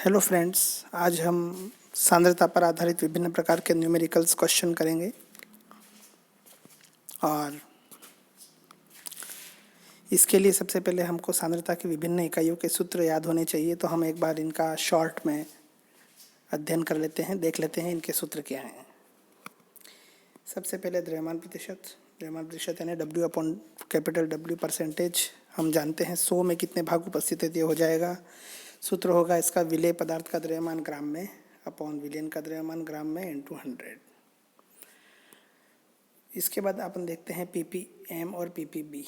Hello friends, आज हम सांद्रता पर आधारित विभिन्न प्रकार के न्यूमेरिकल्स क्वेश्चन करेंगे और इसके लिए सबसे पहले हमको सांद्रता की विभिन्न इकाइयों के सूत्र याद होने चाहिए। तो हम एक बार इनका शॉर्ट में अध्ययन कर लेते हैं, देख लेते हैं इनके सूत्र क्या हैं। सबसे पहले द्रव्यमान प्रतिशत यानी W upon capital W percentage. हम जानते हैं 100 में कितने भाग उपस्थित है, ये हो जाएगा। सूत्र होगा इसका विलेय पदार्थ का द्रव्यमान ग्राम में अपॉन विलयन का द्रव्यमान ग्राम में इंटू 100। इसके बाद अपन देखते हैं पीपीएम और पीपीबी।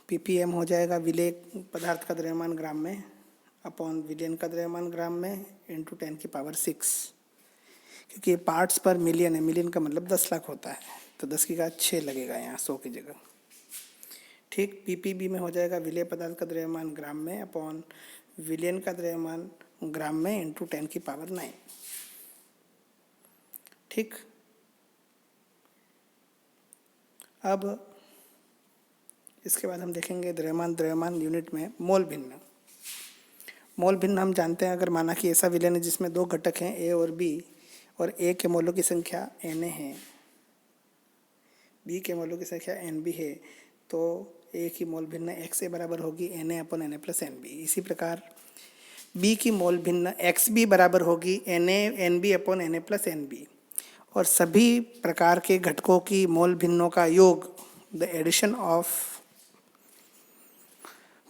पीपीएम हो जाएगा विलेय पदार्थ का द्रव्यमान ग्राम में अपॉन विलयन का द्रव्यमान ग्राम में इंटू 10⁶, क्योंकि ये पार्ट्स पर मिलियन है, मिलियन का मतलब 10 लाख होता है, तो 10 की घात 6 लगेगा यहाँ 100 की जगह। ठीक, पीपीबी में हो जाएगा विलेय पदार्थ का द्रव्यमान ग्राम में अपॉन विलयन का द्रव्यमान ग्राम में इंटू 10⁹। ठीक, अब इसके बाद हम देखेंगे द्रव्यमान यूनिट में मोल भिन्न हम जानते हैं। अगर माना कि ऐसा विलयन है जिसमें दो घटक हैं ए और बी, और ए के मोलों की संख्या एन है, बी के मोलों की संख्या एन बी है, तो ए की मोल भिन्न एक्स ए बराबर होगी n A upon n A plus n B. इसी प्रकार बी की मोल भिन्न एक्स बी बराबर होगी n A n B upon n A plus n B. और सभी प्रकार के घटकों की मोल भिन्नों का योग, the addition of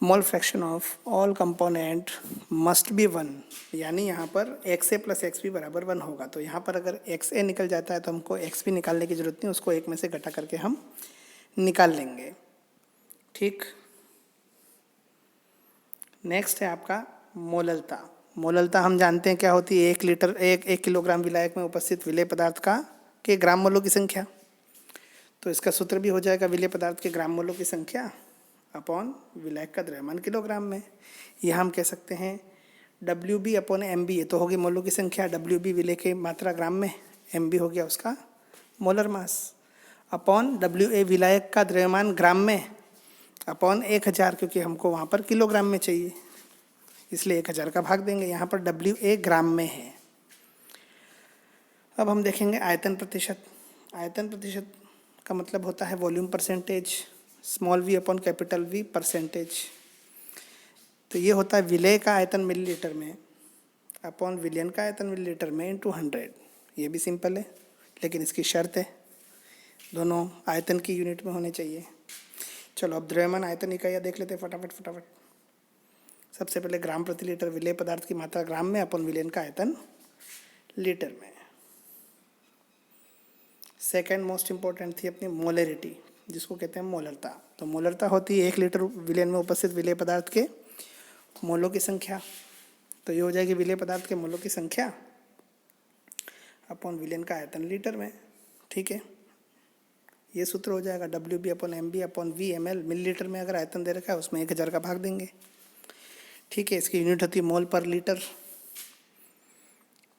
mole fraction of all component must be 1, यानी यहाँ पर x A plus x B बराबर 1 होगा। तो यहाँ पर अगर एक्स ए निकल जाता है तो हमको एक्स बी निकालने की जरूरत नहीं, उसको एक में से घटा करके हम निकाल लेंगे। ठीक, नेक्स्ट है आपका मोललता हम जानते हैं क्या होती है। 1 किलोग्राम विलायक में उपस्थित विलेय पदार्थ का के ग्राम मोलों की संख्या। तो इसका सूत्र भी हो जाएगा विलेय पदार्थ के ग्राम मोलों की संख्या अपॉन विलायक का द्रव्यमान किलोग्राम में। यह हम कह सकते हैं W B upon M B, ये तो होगी मोलों की संख्या, डब्ल्यू बी विलेय की मात्रा ग्राम में, एम बी हो गया उसका molar mass, upon W A विलायक का द्रव्यमान ग्राम में अपॉन 1000, क्योंकि हमको वहाँ पर किलोग्राम में चाहिए इसलिए 1000 का भाग देंगे। यहाँ पर डब्ल्यू ए ग्राम में है। अब हम देखेंगे आयतन प्रतिशत का मतलब होता है volume percentage, small V upon capital V percentage. तो ये होता है विलेय का आयतन मिलीलीटर में अपॉन विलयन का आयतन मिलीलीटर में इंटू 100। ये भी सिंपल है, लेकिन इसकी शर्त है दोनों आयतन की यूनिट में होने चाहिए। चलो अब द्रव्यमान आयतन इकाइयाँ देख लेते हैं फटाफट। सबसे पहले ग्राम प्रति लीटर विलेय पदार्थ की मात्रा ग्राम में अपन विलयन का आयतन लीटर में। सेकेंड मोस्ट इंपॉर्टेंट थी अपनी मोलरिटी, जिसको कहते हैं मोलरता। तो मोलरता होती है 1 लीटर विलयन में उपस्थित विलेय पदार्थ के मोलों की संख्या। तो ये हो जाएगी विलेय पदार्थ के मोलों की संख्या अपॉन विलयन का आयतन लीटर में। ठीक है, ये सूत्र हो जाएगा W B upon M B upon V M L. Millilitre में अगर आयतन दे रखा है उसमें 1000 का भाग देंगे। ठीक है, इसकी यूनिट होती है मोल पर लीटर।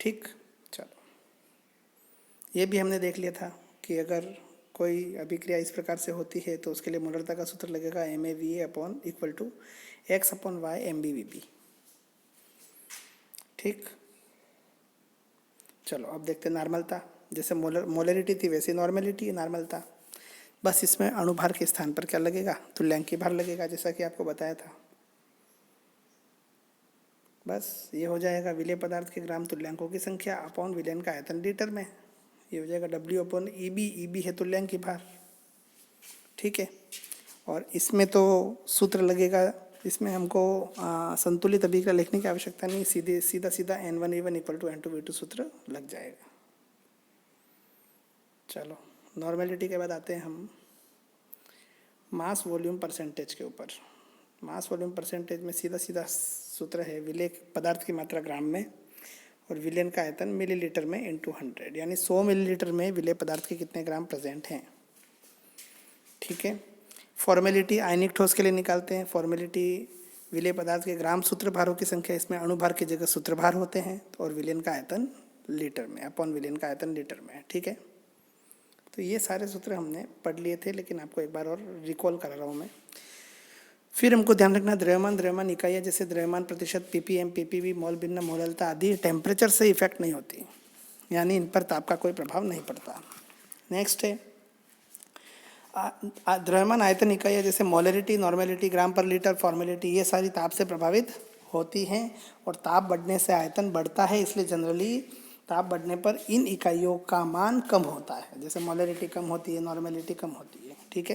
ठीक, चलो ये भी हमने देख लिया था कि अगर कोई अभिक्रिया इस प्रकार से होती है तो उसके लिए मोलरता का सूत्र लगेगा M A V A upon equal to x upon y M B V B. ठीक, चलो अब देखते हैं नॉर्मलता। जैसे मोलरिटी थी वैसे नॉर्मेलिटी है नॉर्मलता, बस इसमें अणुभार के स्थान पर क्या लगेगा, तुल्यांकी भार लगेगा, जैसा कि आपको बताया था। बस ये हो जाएगा विलेय पदार्थ के ग्राम तुल्यांकों की संख्या अपॉन विलयन का आयतन लीटर में। ये हो जाएगा डब्ल्यू अपॉन ई बी है तुल्यांकी भार। ठीक है, और इसमें तो सूत्र लगेगा, इसमें हमको संतुलित अभिक्रिया लिखने की आवश्यकता नहीं, सीधा N1E1 इक्वल टू N2V2 सूत्र लग जाएगा। चलो नॉर्मेलिटी के बाद आते हैं हम मास वॉल्यूम परसेंटेज के ऊपर। मास वॉल्यूम परसेंटेज में सीधा सूत्र है विलेय पदार्थ की मात्रा ग्राम में और विलयन का आयतन मिलीलीटर में इंटू 100, यानी 100 मिलीलीटर में विलेय पदार्थ के कितने ग्राम प्रेजेंट हैं। ठीक है, फॉर्मेलिटी आयनिक ठोस के लिए निकालते हैं। फॉर्मेलिटी विलेय पदार्थ के ग्राम सूत्रभारों की संख्या, इसमें अणुभार की जगह सूत्रभार होते हैं, और विलयन का आयतन लीटर में अपॉन विलयन का आयतन लीटर में। ठीक है, तो ये सारे सूत्र हमने पढ़ लिए थे, लेकिन आपको एक बार और रिकॉल कर रहा हूँ मैं। फिर हमको ध्यान रखना द्रव्यमान इकाइयाँ जैसे द्रव्यमान प्रतिशत, पीपीएम, पीपीवी, मोल भिन्न, मोललता आदि टेम्परेचर से इफेक्ट नहीं होती, यानी इन पर ताप का कोई प्रभाव नहीं पड़ता। नेक्स्ट है द्रव्यमान आयतन इकाइयाँ जैसे मोलरिटी, नॉर्मेलिटी, ग्राम पर लीटर, फॉर्मेलिटी, ये सारी ताप से प्रभावित होती हैं और ताप बढ़ने से आयतन बढ़ता है, इसलिए जनरली ताप बढ़ने पर इन इकाइयों का मान कम होता है। जैसे मोलरिटी कम होती है, नॉर्मेलिटी कम होती है, ठीक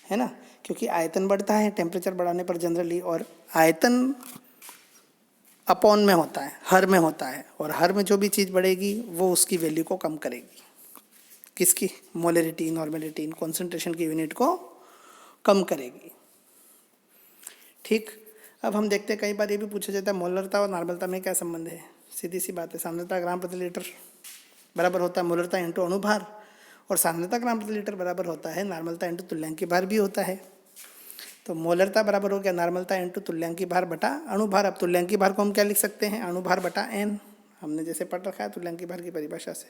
है ना, क्योंकि आयतन बढ़ता है टेम्परेचर बढ़ाने पर जनरली, और आयतन अपॉन में होता है, हर में होता है, और हर में जो भी चीज़ बढ़ेगी वो उसकी वैल्यू को कम करेगी। किसकी? मोलरिटी, नॉर्मेलिटी, इन कॉन्सेंट्रेशन की यूनिट को कम करेगी। ठीक, अब हम देखते हैं कई बार ये भी पूछा जाता है मोलरता और नॉर्मलता में क्या संबंध है। सीधी सी बात है, सांद्रता ग्राम प्रति लीटर बराबर होता है मोलरता इंटू अणुभार, और सांद्रता ग्राम प्रति लीटर बराबर होता है नॉर्मलता इंटू तुल्यांकी भार भी होता है। तो मोलरता बराबर हो गया नॉर्मलता इंटू तुल्यांकी भार बटा अणुभार। अब तुल्यांकी भार को हम क्या लिख सकते हैं? अणुभार बटा एन, हमने जैसे पढ़ रखा है तुल्यांकी भार की परिभाषा से।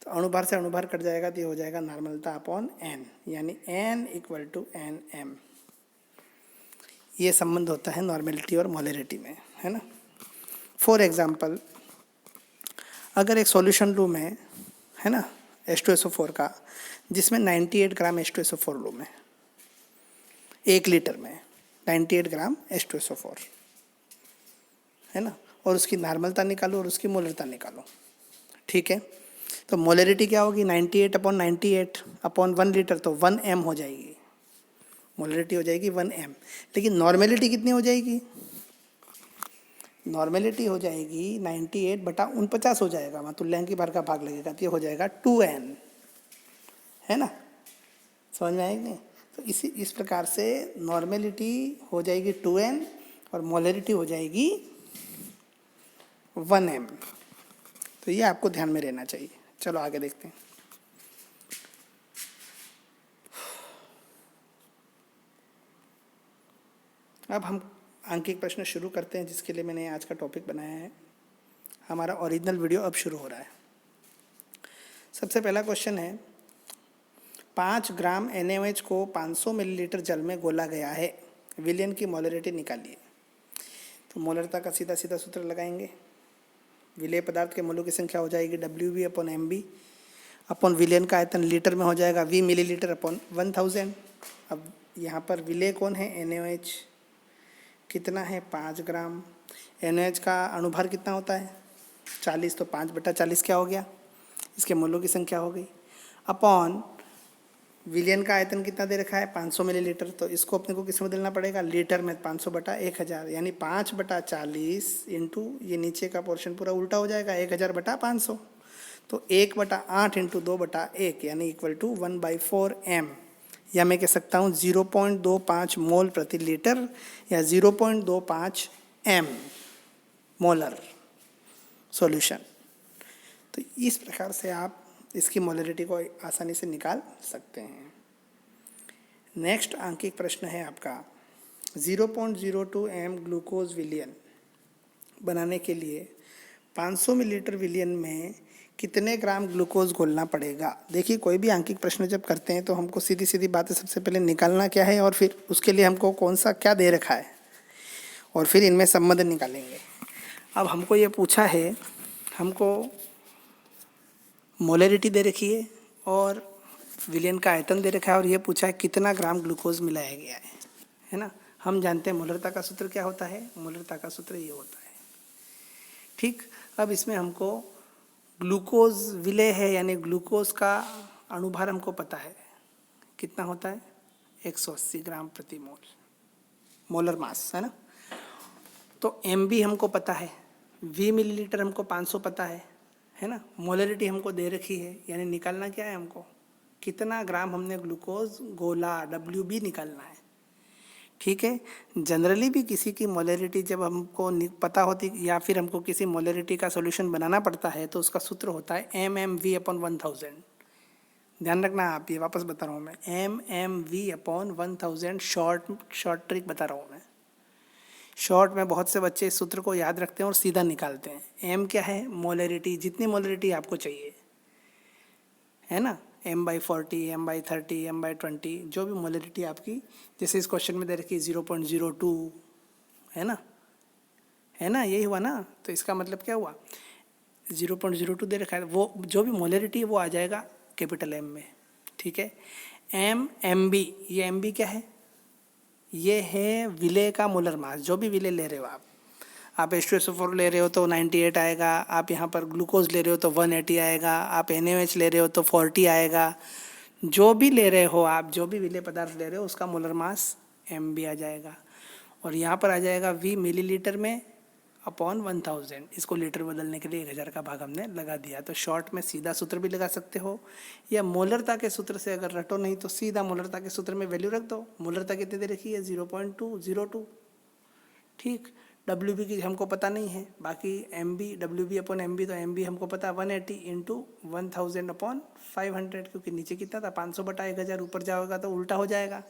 तो अणुभार से अणुभार कट जाएगा तो ये हो जाएगा नॉर्मलता अपॉन एन, यानी N equal to N M. ये संबंध होता है नॉर्मेलिटी और मोलरिटी में, है ना। फॉर एग्जाम्पल, अगर एक सॉल्यूशन लूँ मैं, है ना, H2SO4 का, जिसमें 98 ग्राम H2SO4 लूँ मैं 1 लीटर में, 98 ग्राम H2SO4, है ना, और उसकी नॉर्मलता निकालो और उसकी मोलरता निकालो, ठीक है। तो मोलरिटी क्या होगी? 98 अपॉन 98 अपॉन 1 लीटर, तो 1 m हो जाएगी, मोलरिटी हो जाएगी 1 m। लेकिन नॉर्मेलिटी कितनी हो जाएगी? नॉर्मेलिटी हो जाएगी 98 बटा 49 हो जाएगा, वहाँ तुल्यांकी भार का भाग लगेगा, तो ये हो जाएगा 2n, है ना। समझ में आएगी नहीं? तो इस प्रकार से नॉर्मेलिटी हो जाएगी 2n और मोलरिटी हो जाएगी 1m। तो ये आपको ध्यान में रहना चाहिए। चलो आगे देखते हैं। अब हम आंकिक प्रश्न शुरू करते हैं, जिसके लिए मैंने आज का टॉपिक बनाया है। हमारा ओरिजिनल वीडियो अब शुरू हो रहा है। सबसे पहला क्वेश्चन है, 5 ग्राम NaOH को 500 मिलीलीटर जल में घोला गया है, विलयन की मोलरिटी निकालिए। तो मोलरता का सीधा सीधा सूत्र लगाएंगे। विलेय पदार्थ के मोलों की संख्या हो जाएगी WV अपॉन MB अपॉन विलयन का आयतन लीटर में हो जाएगा V मिलीलीटर अपॉन 1000। अब यहाँ पर विलेय कौन है? NaOH। कितना है? 5 ग्राम। NaOH का अणुभार कितना होता है? 40, तो 5/40 क्या हो गया? इसके मोलों की संख्या हो गई, अपॉन विलयन का आयतन कितना दे रखा है? 500 मिलीलीटर। तो इसको अपने को किस में बदलना पड़ेगा? लीटर में। 500/1000, यानी 5/40 इंटू ये नीचे का पोर्शन पूरा उल्टा हो जाएगा, 1000/500। तो 1/8 इंटू 2/1 यानी इक्वल टू 1/4 m, या मैं कह सकता हूँ 0.25 मोल प्रति लीटर या 0.25 m मोलर सॉल्यूशन। तो इस प्रकार से आप इसकी मोलरिटी को आसानी से निकाल सकते हैं। नेक्स्ट आंकिक प्रश्न है आपका, 0.02 m ग्लूकोज विलयन बनाने के लिए 500 मिलीलीटर विलयन में कितने ग्राम ग्लूकोज घोलना पड़ेगा। देखिए, कोई भी आंकिक प्रश्न जब करते हैं तो हमको सीधी सीधी बातें सबसे पहले निकालना क्या है, और फिर उसके लिए हमको कौन सा क्या दे रखा है, और फिर इनमें संबंध निकालेंगे। अब हमको ये पूछा है, हमको मोलरिटी दे रखी है और विलयन का आयतन दे रखा है, और ये पूछा है कितना ग्राम ग्लूकोज मिलाया गया है ना। हम जानते हैं मोलरता का सूत्र क्या होता है? मोलरता का सूत्र ये होता है, ठीक। अब इसमें हमको ग्लूकोज विलेय है, यानी ग्लूकोज का अणुभार हमको पता है कितना होता है, 180 ग्राम प्रति मोल, मोलर मास, है ना। तो MB हमको पता है, V मिलीलीटर हमको 500 पता है ना। मोलरिटी हमको दे रखी है, यानी निकालना क्या है हमको, कितना ग्राम हमने ग्लूकोज घोला, WB निकालना है, ठीक है। जनरली भी किसी की मोलरिटी जब हमको पता होती, या फिर हमको किसी मोलरिटी का सॉल्यूशन बनाना पड़ता है, तो उसका सूत्र होता है MMV अपॉन 1000। ध्यान रखना आप, ये वापस बता रहा हूँ मैं, MMV अपॉन 1000 शॉर्ट ट्रिक बता रहा हूँ मैं। शॉर्ट में बहुत से बच्चे इस सूत्र को याद रखते हैं और सीधा निकालते हैं। M क्या है? मोलरिटी, जितनी मोलरिटी आपको चाहिए, है ना। m/40, m/30, m/20, जो भी मोलरिटी आपकी, जैसे इस क्वेश्चन में दे रखी है 0.02, है ना, यही हुआ ना। तो इसका मतलब क्या हुआ, 0.02 दे रखा है, वो जो भी मोलरिटी है वो आ जाएगा कैपिटल M में, ठीक है। MB, ये MB क्या है, ये है विलेय का मोलर मास, जो भी विलेय ले रहे हो आप H2SO4 ले रहे हो तो 98 आएगा, आप यहाँ पर ग्लूकोज ले रहे हो तो 180 आएगा, आप NaOH ले रहे हो तो 40 आएगा। जो भी ले रहे हो आप, जो भी विलेय पदार्थ ले रहे हो उसका मोलर मास MB आ जाएगा। और यहाँ पर आ जाएगा V मिलीलीटर में अपॉन 1000, इसको लीटर बदलने के लिए 1000 का भाग हमने लगा दिया। तो शॉर्ट में सीधा सूत्र भी लगा सकते हो, या मोलरता के सूत्र से अगर रटो नहीं तो सीधा मोलरता के सूत्र में वैल्यू रख दो। मोलरता कितनी दे रखी है, 0.202, ठीक। WB की हमको पता नहीं है, बाकी MB, WB अपॉन MB, तो MB हमको पता 180 इंटू 1000 अपॉन 500, क्योंकि नीचे कितना था 500/1000, ऊपर जाओगा तो उल्टा हो जाएगा।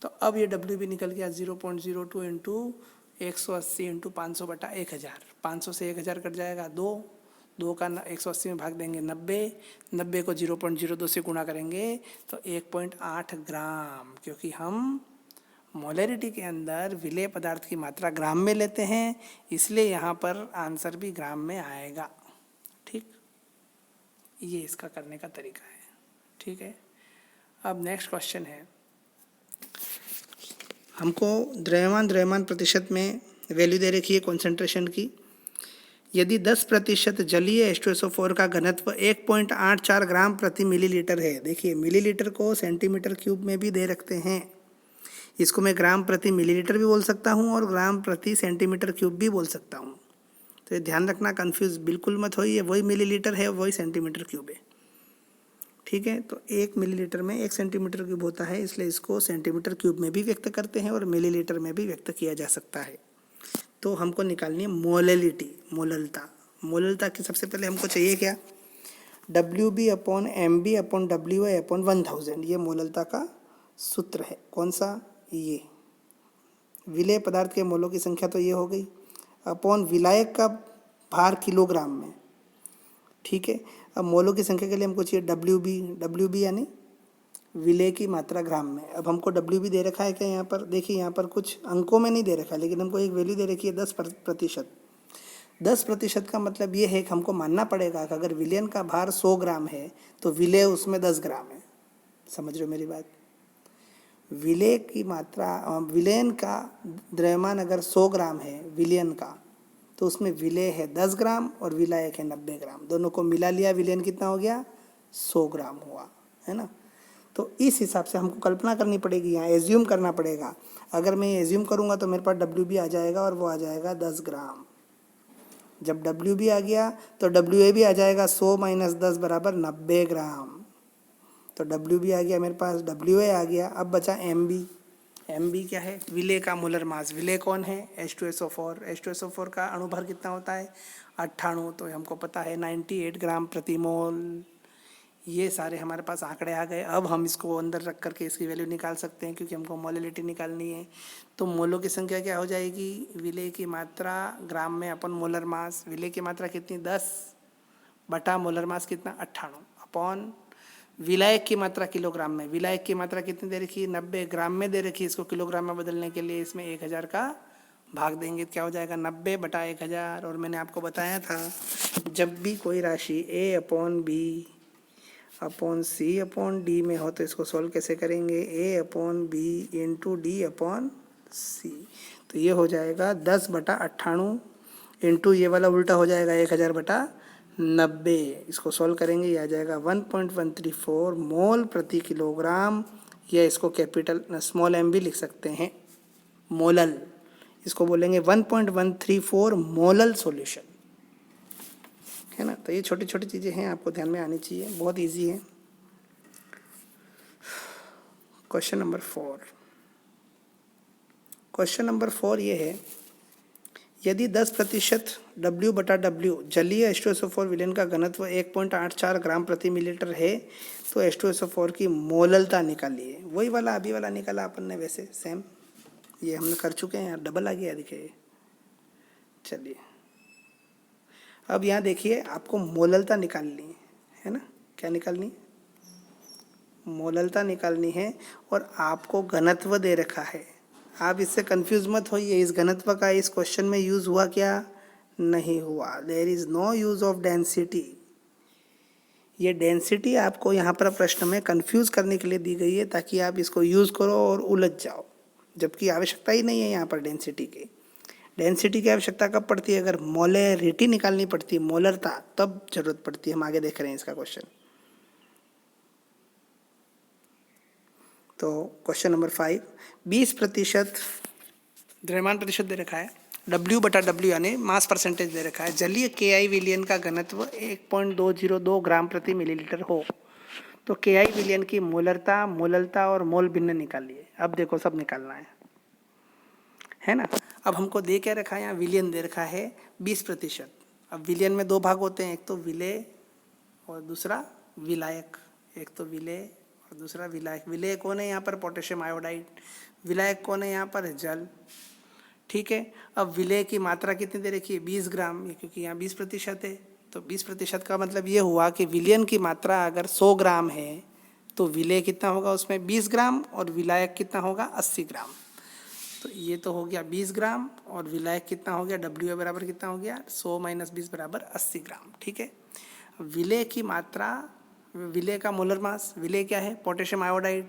तो अब ये WB निकल गया 0.02 इंटू 180 इंटू 500/1000, 500 से 1000 कट जाएगा 2 का 180 में भाग देंगे 90 को 0.02 से गुणा करेंगे तो 1.8 ग्राम, क्योंकि हम मोलरिटी के अंदर विलेय पदार्थ की मात्रा ग्राम में लेते हैं, इसलिए यहाँ पर आंसर भी ग्राम में आएगा, ठीक। ये इसका करने का तरीका है, ठीक है। अब नेक्स्ट क्वेश्चन है, हमको द्रव्यमान प्रतिशत में वैल्यू दे रखी है कॉन्सेंट्रेशन की। यदि 10% जलीय H2SO4 का घनत्व 1.84 ग्राम प्रति मिलीलीटर है, देखिए मिलीलीटर को सेंटीमीटर क्यूब में भी दे रखते हैं, इसको मैं ग्राम प्रति मिलीलीटर भी बोल सकता हूँ और ग्राम प्रति सेंटीमीटर क्यूब भी बोल सकता हूँ। तो ये ध्यान रखना, कंफ्यूज बिल्कुल मत होइए, वही मिलीलीटर है वही सेंटीमीटर क्यूब है, ठीक है। तो 1 मिलीलीटर में 1 सेंटीमीटर क्यूब होता है, इसलिए इसको सेंटीमीटर क्यूब में भी व्यक्त करते हैं और मिलीलीटर में भी व्यक्त किया जा सकता है। तो हमको निकालनी है मोलैलिटी, मोललता की सबसे पहले हमको चाहिए क्या, WB upon MB upon WI upon 1000, ये मोललता का सूत्र है। कौन सा, ये विलेय पदार्थ के मोलों की संख्या तो ये हो गई, अपॉन विलायक का भार किलोग्राम में, ठीक है। अब मोलों की संख्या के लिए हमको चाहिए WB यानी विलेय की मात्रा ग्राम में। अब हमको WB दे रखा है क्या, यहाँ पर देखिए, यहाँ पर कुछ अंकों में नहीं दे रखा है, लेकिन हमको एक वैल्यू दे रखी है 10%। 10% का मतलब ये है कि हमको मानना पड़ेगा कि अगर विलयन का भार 100 ग्राम है तो विलेय उसमें 10 ग्राम है। समझ रहे हो मेरी बात, विलेय की मात्रा, विलयन का द्रव्यमान अगर 100 ग्राम है विलयन का, तो उसमें विलेय है 10 ग्राम और विलायक है 90 ग्राम, दोनों को मिला लिया, विलयन कितना हो गया, 100 ग्राम हुआ, है ना। तो इस हिसाब से हमको कल्पना करनी पड़ेगी, यहाँ एज्यूम करना पड़ेगा। अगर मैं एज्यूम करूँगा तो मेरे पास WB आ जाएगा और वो आ जाएगा 10 ग्राम। जब WB आ गया तो WA भी आ जाएगा, 100 - 10 बराबर 90 ग्राम। तो WB आ गया मेरे पास, WA आ गया। अब बचा MB क्या है, विलेय का मोलर मास। विलेय कौन है, H2SO4। H2SO4 का अणुभार कितना होता है, 98, तो हमको पता है 98 ग्राम प्रति मोल। ये सारे हमारे पास आंकड़े आ गए। अब हम इसको अंदर रख करके इसकी वैल्यू निकाल सकते हैं, क्योंकि हमको मोलैलिटी निकालनी है। तो मोलों की संख्या क्या हो जाएगी, विलेय की मात्रा ग्राम में अपन मोलर मास, विलेय की मात्रा कितनी 10 बटा मोलर मास कितना 98 अपॉन विलायक की मात्रा किलोग्राम में। विलायक की मात्रा कितनी दे रखी है, 90 ग्राम में दे रखी है। इसको किलोग्राम में बदलने के लिए इसमें 1000 का भाग देंगे, क्या हो जाएगा 90 बटा 1000। और मैंने आपको बताया था, जब भी कोई राशि A upon B upon C upon D में हो तो इसको सॉल्व कैसे करेंगे, A upon B into D upon C। तो ये हो जाएगा 10 बटा 98 इंटू ये वाला उल्टा हो जाएगा 1000 बटा 90। इसको सॉल्व करेंगे, ये आ जाएगा 1.134 मोल प्रति किलोग्राम, या इसको कैपिटल स्मॉल m भी लिख सकते हैं, मोलल। इसको बोलेंगे 1.134 मोलल सॉल्यूशन, है ना। तो ये छोटी छोटी चीज़ें हैं, आपको ध्यान में आनी चाहिए, बहुत इजी है। क्वेश्चन नंबर 4 ये है, यदि 10% W बटा W जलीय H2SO4 विलयन का घनत्व 1.84 ग्राम प्रति मिलीलीटर है तो H2SO4 की मोललता निकालिए। वही वाला अभी वाला निकाला अपन ने, वैसे सेम ये हमने कर चुके हैं, डबल आ गया देखिए। चलिए अब यहाँ देखिए, आपको मोललता निकालनी है ना, क्या निकालनी, मोललता निकालनी है और आपको घनत्व दे रखा है। आप इससे कंफ्यूज मत होइए, इस घनत्व का इस क्वेश्चन में यूज हुआ क्या? नहीं हुआ। There is no use of density. ये डेंसिटी आपको यहाँ पर प्रश्न में कंफ्यूज करने के लिए दी गई है ताकि आप इसको यूज करो और उलझ जाओ, जबकि आवश्यकता ही नहीं है यहाँ पर डेंसिटी की। डेंसिटी की आवश्यकता कब पड़ती है? अगर मोलैरिटी निकालनी पड़ती है, मोलरता, तब जरूरत पड़ती है। हम आगे देख रहे हैं इसका क्वेश्चन। तो क्वेश्चन नंबर 5, 20% द्रव्यमान प्रतिशत दे रखा है, W/W यानी मास परसेंटेज दे रखा है। जलीय KI विलयन का घनत्व 1.202 ग्राम प्रति मिलीलीटर हो तो KI विलयन की मोलरता, मोललता और मोल भिन्न निकालिए। अब देखो सब निकालना है ना। अब हमको दे क्या रखा है? यहाँ विलयन दे रखा है 20%। अब विलयन में दो भाग होते हैं, एक तो विलेय और दूसरा विलायक। एक तो विलेय और दूसरा विलायक। विलेय कौन है यहाँ पर? Potassium iodide. विलायक कौन है यहाँ पर? जल। ठीक है। अब विलेय की मात्रा कितनी दे रखी है? 20 ग्राम, क्योंकि यहाँ 20% है। तो 20% का मतलब ये हुआ कि विलयन की मात्रा अगर 100 ग्राम है तो विलेय कितना होगा? उसमें 20 ग्राम, और विलायक कितना होगा? 80 ग्राम। तो ये तो हो गया 20 ग्राम, और विलायक कितना हो गया? W बराबर कितना हो गया? 100 - 20 बराबर 80 ग्राम। ठीक है। विलेय की मात्रा, विलेय का मोलर मास, विलेय क्या है? Potassium iodide.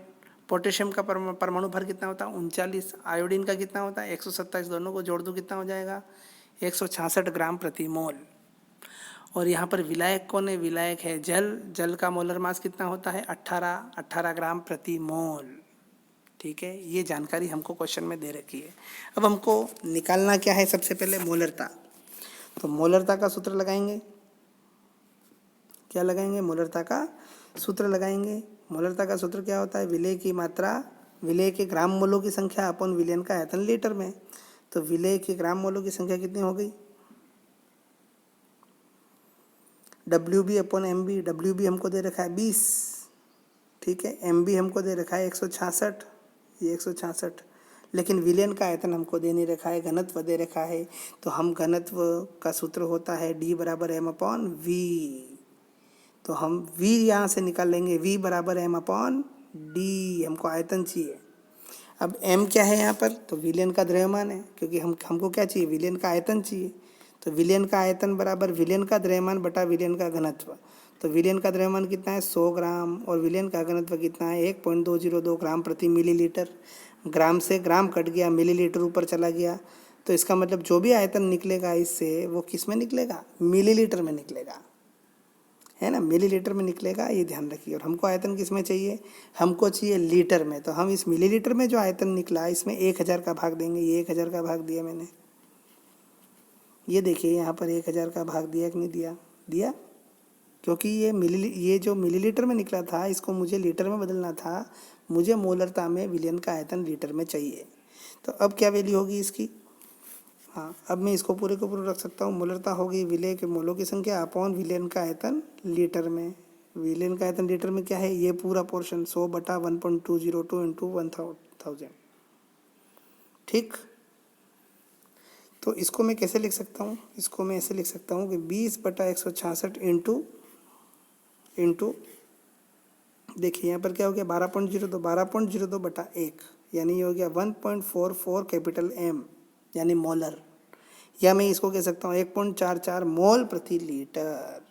पोटेशियम का परमाणु भर कितना होता है? 39। आयोडीन का कितना होता है? 127। दोनों को जोड़ दो कितना हो जाएगा? 166 ग्राम प्रति मोल। और यहाँ पर विलायक कौन है? विलायक है जल। जल का मोलर मास कितना होता है? 18 ग्राम प्रति मोल। ठीक है। ये जानकारी हमको क्वेश्चन में दे रखी है। अब हमको निकालना क्या है? सबसे पहले मोलरता। तो मोलरता का सूत्र लगाएंगे। क्या लगाएंगे? मोलरता का सूत्र लगाएंगे। मोलरता का सूत्र क्या होता है? विलेय की मात्रा, विलेय के ग्राम मोलों की संख्या अपन विलयन का आयतन लीटर में। तो विलेय के ग्राम मोलों की संख्या कितनी हो गई? WB/MB। WB हमको दे रखा है 20। ठीक है। MB हमको दे रखा है 166। ये 166, लेकिन विलयन का आयतन हमको दे नहीं रखा है, घनत्व दे रखा है। तो हम घनत्व का सूत्र होता है D = M/V। तो हम V यहाँ से निकाल लेंगे, V = M/D। हमको आयतन चाहिए। अब M क्या है यहाँ पर? तो विलयन का द्रव्यमान है, क्योंकि हमको क्या चाहिए? विलयन का आयतन चाहिए। तो विलयन का आयतन बराबर विलयन का द्रव्यमान बटा विलयन का घनत्व। तो विलयन का द्रव्यमान कितना है? 100 ग्राम, और विलयन का घनत्व कितना है? 1.202 ग्राम प्रति मिलीलीटर। ग्राम से ग्राम कट गया, मिलीलीटर ऊपर चला गया। तो इसका मतलब जो भी आयतन निकलेगा इससे, वो किस में निकलेगा? मिलीलीटर में निकलेगा, है ना। मिलीलीटर में निकलेगा, ये ध्यान रखिए। और हमको आयतन किस में चाहिए? हमको चाहिए लीटर में। तो हम इस मिलीलीटर में जो आयतन निकला इसमें 1000 का भाग देंगे। ये 1000 का भाग दिया मैंने। ये देखिए यहाँ पर 1000 का भाग दिया कि नहीं दिया? दिया, क्योंकि ये जो मिलीलीटर में निकला था इसको मुझे लीटर में बदलना था। मुझे मोलरता में विलयन का आयतन लीटर में चाहिए। तो अब क्या वैल्यू होगी इसकी? हाँ, अब मैं इसको पूरे को पूरा रख सकता हूँ। मोलरता होगी विलय के मोलों की संख्या अपॉन विलयन का आयतन लीटर में। विलयन का आयतन लीटर में क्या है? ये पूरा पोर्शन 100/1.202 इंटू 1000। ठीक। तो इसको मैं कैसे लिख सकता हूँ? इसको मैं ऐसे लिख सकता हूँ कि 20/166 इंटू देखिए यहाँ पर क्या हो गया? 12.02, 12.02/1, यानी ये हो गया 1.44 कैपिटल M, यानी मोलर। या मैं इसको कह सकता हूँ 1.44 मोल प्रति लीटर।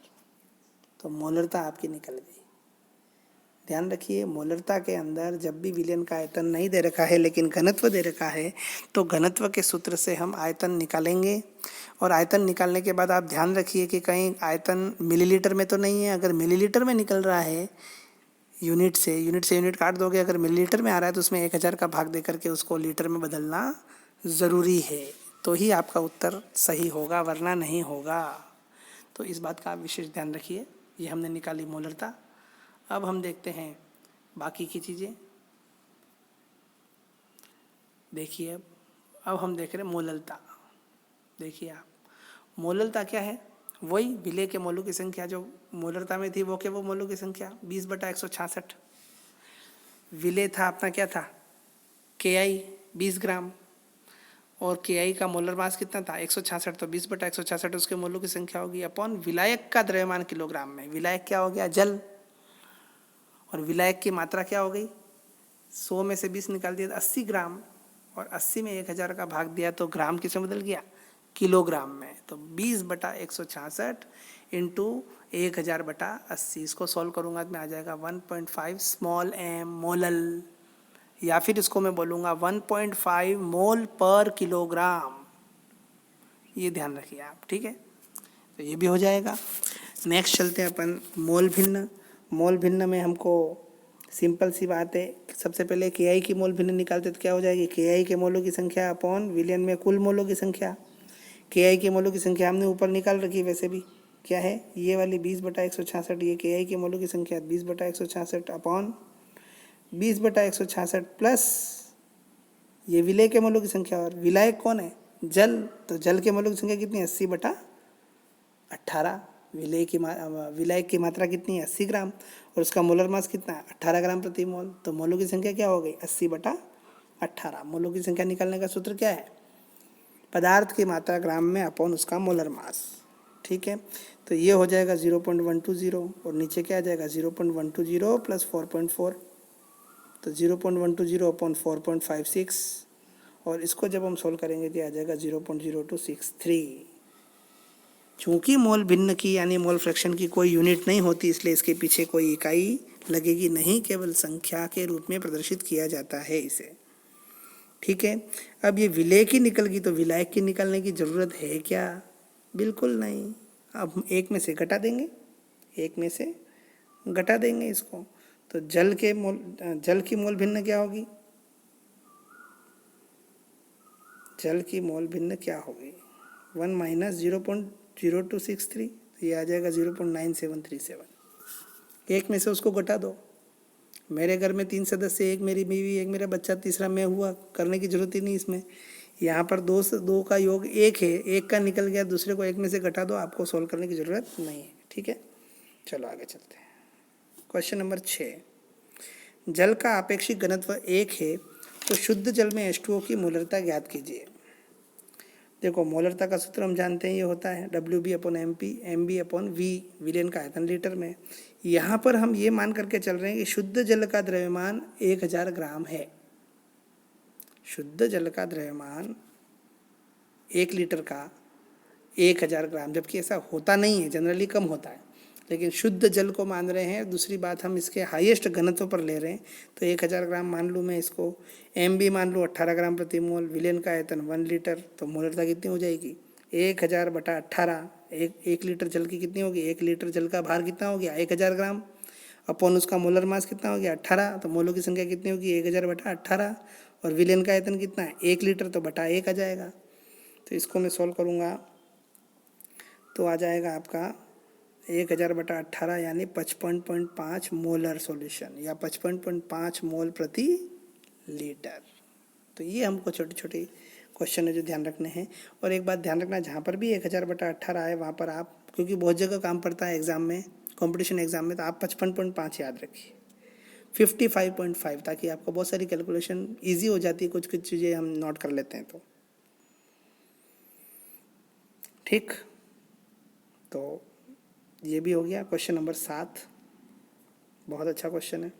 तो मोलरता आपकी निकल गई। ध्यान रखिए, मोलरता के अंदर जब भी विलयन का आयतन नहीं दे रखा है लेकिन घनत्व दे रखा है, तो घनत्व के सूत्र से हम आयतन निकालेंगे। और आयतन निकालने के बाद आप ध्यान रखिए कि कहीं आयतन मिलीलीटर में तो नहीं है। अगर मिलीलीटर में निकल रहा है, यूनिट से यूनिट काट दोगे, अगर मिलीलीटर में आ रहा है तो उसमें 1000 का भाग दे करके उसको लीटर में बदलना ज़रूरी है, तो ही आपका उत्तर सही होगा, वरना नहीं होगा। तो इस बात का आप विशेष ध्यान रखिए। ये हमने निकाली मोलरता। अब हम देखते हैं बाकी की चीज़ें। देखिए अब हम देख रहे हैं मोललता। देखिए आप, मोललता क्या है? वही विलय के मोलों की संख्या जो मोलरता में थी, वो क्या? वो मोलों की संख्या 20/166। विलय था अपना क्या था? KI 20 ग्राम, और KI का मोलर मास कितना था? 166। तो 20/166 उसके मोलों की संख्या होगी अपॉन विलायक का द्रव्यमान किलोग्राम में। विलायक क्या हो गया? जल। और विलायक की मात्रा क्या हो गई, 100 में से 20 निकाल दिया तो 80 ग्राम, और 80 में 1000 का भाग दिया तो ग्राम किस में बदल गया, किलोग्राम में। तो 20/166 इंटू 1000/80, इसको सॉल्व करूँगा तो मैं आ जाएगा 1.5 स्मॉल एम मोलल, या फिर इसको मैं बोलूँगा 1.5 मोल पर किलोग्राम। ये ध्यान रखिए आप, ठीक है। तो ये भी हो जाएगा। नेक्स्ट चलते हैं अपन मोल भिन्न। मोल भिन्न में हमको सिंपल सी बात है, सबसे पहले के आई की मोल भिन्न निकालते तो क्या हो जाएगी, के आई के मोलों की संख्या अपॉन विलयन में कुल मोलों की संख्या। के आई के मोलों की संख्या हमने ऊपर निकाल रखी है, वैसे भी क्या है ये वाली 20/166, ये के आई के मोलों की संख्या 20/166 अपॉन 20/166 प्लस ये विलय के मोलों की संख्या, और विलायक कौन है, जल, तो जल के मोलों की संख्या कितनी है 80/18। विलायक की मात्रा कितनी है 80 ग्राम, और उसका मोलर मास कितना है 18 ग्राम प्रति मोल। तो मोलों की संख्या क्या हो गई 80/18। मोलों की संख्या निकालने का सूत्र क्या है, पदार्थ की मात्रा ग्राम में अपॉन उसका मोलर मास, ठीक है। तो ये हो जाएगा 0.120, और नीचे क्या आ जाएगा 0.120 प्लस 4.4, तो 0.120 अपॉन 4.56, और इसको जब हम सोल्व करेंगे तो आ जाएगा 0.0263। चूँकि मोल भिन्न की यानी मोल फ्रैक्शन की कोई यूनिट नहीं होती, इसलिए इसके पीछे कोई इकाई लगेगी नहीं, केवल संख्या के रूप में प्रदर्शित किया जाता है इसे, ठीक है। अब ये विलेय की निकल गई तो विलायक की निकालने की ज़रूरत है क्या, बिल्कुल नहीं। अब हम एक में से घटा देंगे, एक में से घटा देंगे इसको, तो जल की मोल भिन्न क्या होगी, जल की मोल भिन्न क्या होगी 1 माइनस 0.0263, तो ये आ जाएगा 0.9737। एक में से उसको घटा दो, मेरे घर में 3 सदस्य, एक मेरी बीवी, एक मेरा बच्चा, तीसरा मैं हुआ, करने की जरूरत ही नहीं इसमें। यहाँ पर दो का योग एक है, एक का निकल गया, दूसरे को एक में से घटा दो, आपको सोल्व करने की ज़रूरत नहीं है, ठीक है। चलो आगे चलते हैं। क्वेश्चन नंबर 6, जल का आपेक्षिक घनत्व 1 है तो शुद्ध जल में H2O की मोलरता ज्ञात कीजिए। देखो मोलरता का सूत्र हम जानते हैं, ये होता है WB/MP, MB/V, विलेन का आयतन लीटर में। यहाँ पर हम ये मान करके चल रहे हैं कि शुद्ध जल का द्रव्यमान 1000 ग्राम है। शुद्ध जल का द्रव्यमान 1 लीटर का 1000 ग्राम, जबकि ऐसा होता नहीं है, जनरली कम होता है, लेकिन शुद्ध जल को मान रहे हैं। दूसरी बात, हम इसके हाईएस्ट घनत्व पर ले रहे हैं, तो 1000 ग्राम मान लूँ मैं इसको, MB मान लूँ 18 ग्राम प्रति मोल, विलेन का आयतन 1 लीटर, तो मोलरता कितनी हो जाएगी 1000/18। एक लीटर जल की कितनी होगी, 1 लीटर जल का भार कितना हो गया 1000 ग्राम, अपॉन उसका मोलर मास कितना हो गया 18, तो मोलों की संख्या कितनी होगी 1000/18, और विलेन का आयतन कितना है 1 लीटर, तो बटा 1 आ जाएगा। तो इसको मैं सॉल्व करूँगा तो आ जाएगा आपका 1000/18 यानी 55.5 मोलर सॉल्यूशन, या 55.5 मोल प्रति लीटर। तो ये हमको छोटे छोटे क्वेश्चन है जो ध्यान रखने हैं। और एक बात ध्यान रखना, जहाँ पर भी 1000/18 आए वहाँ पर आप, क्योंकि बहुत जगह काम पड़ता है एग्ज़ाम में, कंपटीशन एग्ज़ाम में, तो आप 55.5 याद रखिए, 55.5, ताकि आपको बहुत सारी कैलकुलेशन ईजी हो जाती है, कुछ कुछ चीज़ें हम नोट कर लेते हैं तो, ठीक। तो ये भी हो गया। क्वेश्चन नंबर 7 बहुत अच्छा क्वेश्चन है।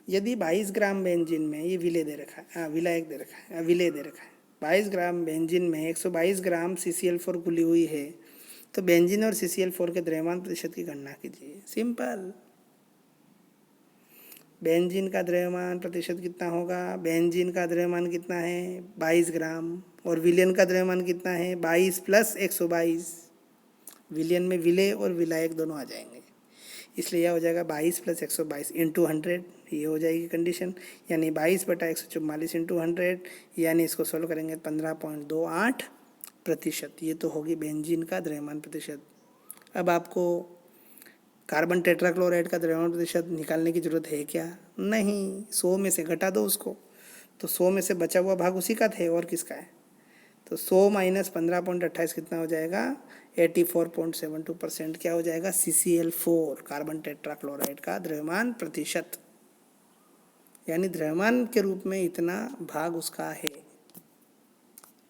यदि 22 ग्राम बेंजीन में, ये विलेय दे रखा है, विलायक दे रखा है, विलेय दे रखा है, 22 ग्राम बेंजीन में 122 ग्राम CCl4 घुली हुई है, तो बेंजीन और CCl4 के द्रव्यमान प्रतिशत की गणना कीजिए। सिंपल, बेंजीन का द्रव्यमान प्रतिशत कितना होगा, बेंजीन का द्रव्यमान कितना है 22 ग्राम, और विलेन का द्रव्यमान कितना है 22 प्लस 122। विलियन में विलेय और विलायक दोनों आ जाएंगे, इसलिए यह हो जाएगा 22 प्लस 122 इंटू 100, ये हो जाएगी कंडीशन, यानी 22/144 इंटू 100, यानी इसको सोल्व करेंगे 15.28%। ये तो होगी बेंजीन का द्रव्यमान प्रतिशत। अब आपको कार्बन टेट्राक्लोराइड का द्रव्यमान प्रतिशत निकालने की जरूरत है क्या, नहीं, 100 में से घटा दो उसको, तो 100 में से बचा हुआ भाग उसी का थे और किसका है, तो 100 माइनस 15.28 कितना हो जाएगा 84.72%, क्या हो जाएगा CCl4 कार्बन टेट्राक्लोराइड का द्रव्यमान प्रतिशत, यानी द्रव्यमान के रूप में इतना भाग उसका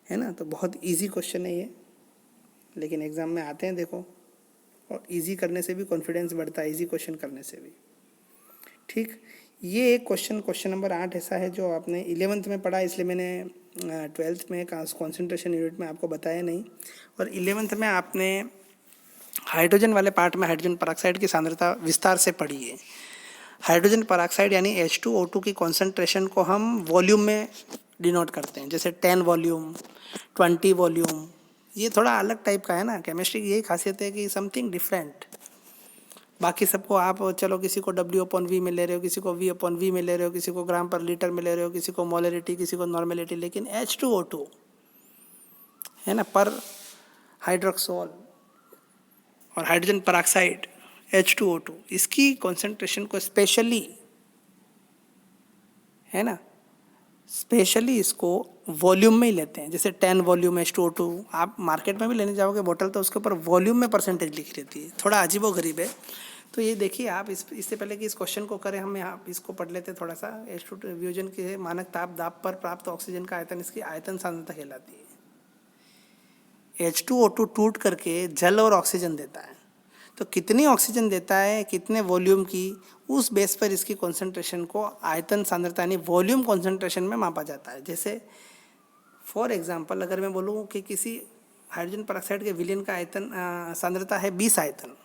है ना। तो बहुत इजी क्वेश्चन है ये, लेकिन एग्जाम में आते हैं देखो, और इजी करने से भी कॉन्फिडेंस बढ़ता है, इजी क्वेश्चन करने से भी। ठीक। ये एक क्वेश्चन नंबर 8 ऐसा है जो आपने 11th में पढ़ा, इसलिए मैंने 12th में कॉन्सेंट्रेशन यूनिट में आपको बताया नहीं। और 11th में आपने हाइड्रोजन वाले पार्ट में हाइड्रोजन परऑक्साइड की सांद्रता विस्तार से पढ़ी है। हाइड्रोजन परऑक्साइड यानी H2O2 की कॉन्सेंट्रेशन को हम वॉल्यूम में डिनोट करते हैं, जैसे 10 वॉल्यूम, 20 वॉल्यूम। ये थोड़ा अलग टाइप का है ना, केमिस्ट्री की यही खासियत है कि समथिंग डिफरेंट। बाकी सबको आप चलो किसी को W/V में ले रहे हो, किसी को V/V में ले रहे हो, किसी को ग्राम पर लीटर में ले रहे हो, किसी को मोलरिटी, किसी को नॉर्मेलिटी, लेकिन H2O2 है ना, पर हाइड्रोक्सोल और हाइड्रोजन परऑक्साइड H2O2, इसकी कॉन्सेंट्रेशन को स्पेशली है ना, स्पेशली इसको वॉल्यूम में ही लेते हैं। जैसे 10 वॉल्यूम H2O2, आप मार्केट में भी लेने जाओगे बोतल तो उसके ऊपर वॉल्यूम में परसेंटेज लिखी रहती है, थोड़ा अजीबो गरीब है। तो ये देखिए आप, इससे पहले कि इस क्वेश्चन को करें हम यहाँ इसको पढ़ लेते हैं थोड़ा सा। H2O2 वियोजन के मानक ताप दाब पर प्राप्त ऑक्सीजन का आयतन इसकी आयतन सांद्रता कहलाती है। H2O2 टूट करके जल और ऑक्सीजन देता है, तो कितनी ऑक्सीजन देता है, कितने वॉल्यूम की, उस बेस पर इसकी कॉन्सेंट्रेशन को आयतन सांद्रता यानी वॉल्यूम कॉन्सेंट्रेशन में मापा जाता है। जैसे फॉर एग्जांपल अगर मैं बोलूँ कि किसी हाइड्रोजन परऑक्साइड के विलयन का आयतन सांद्रता है 20 आयतन,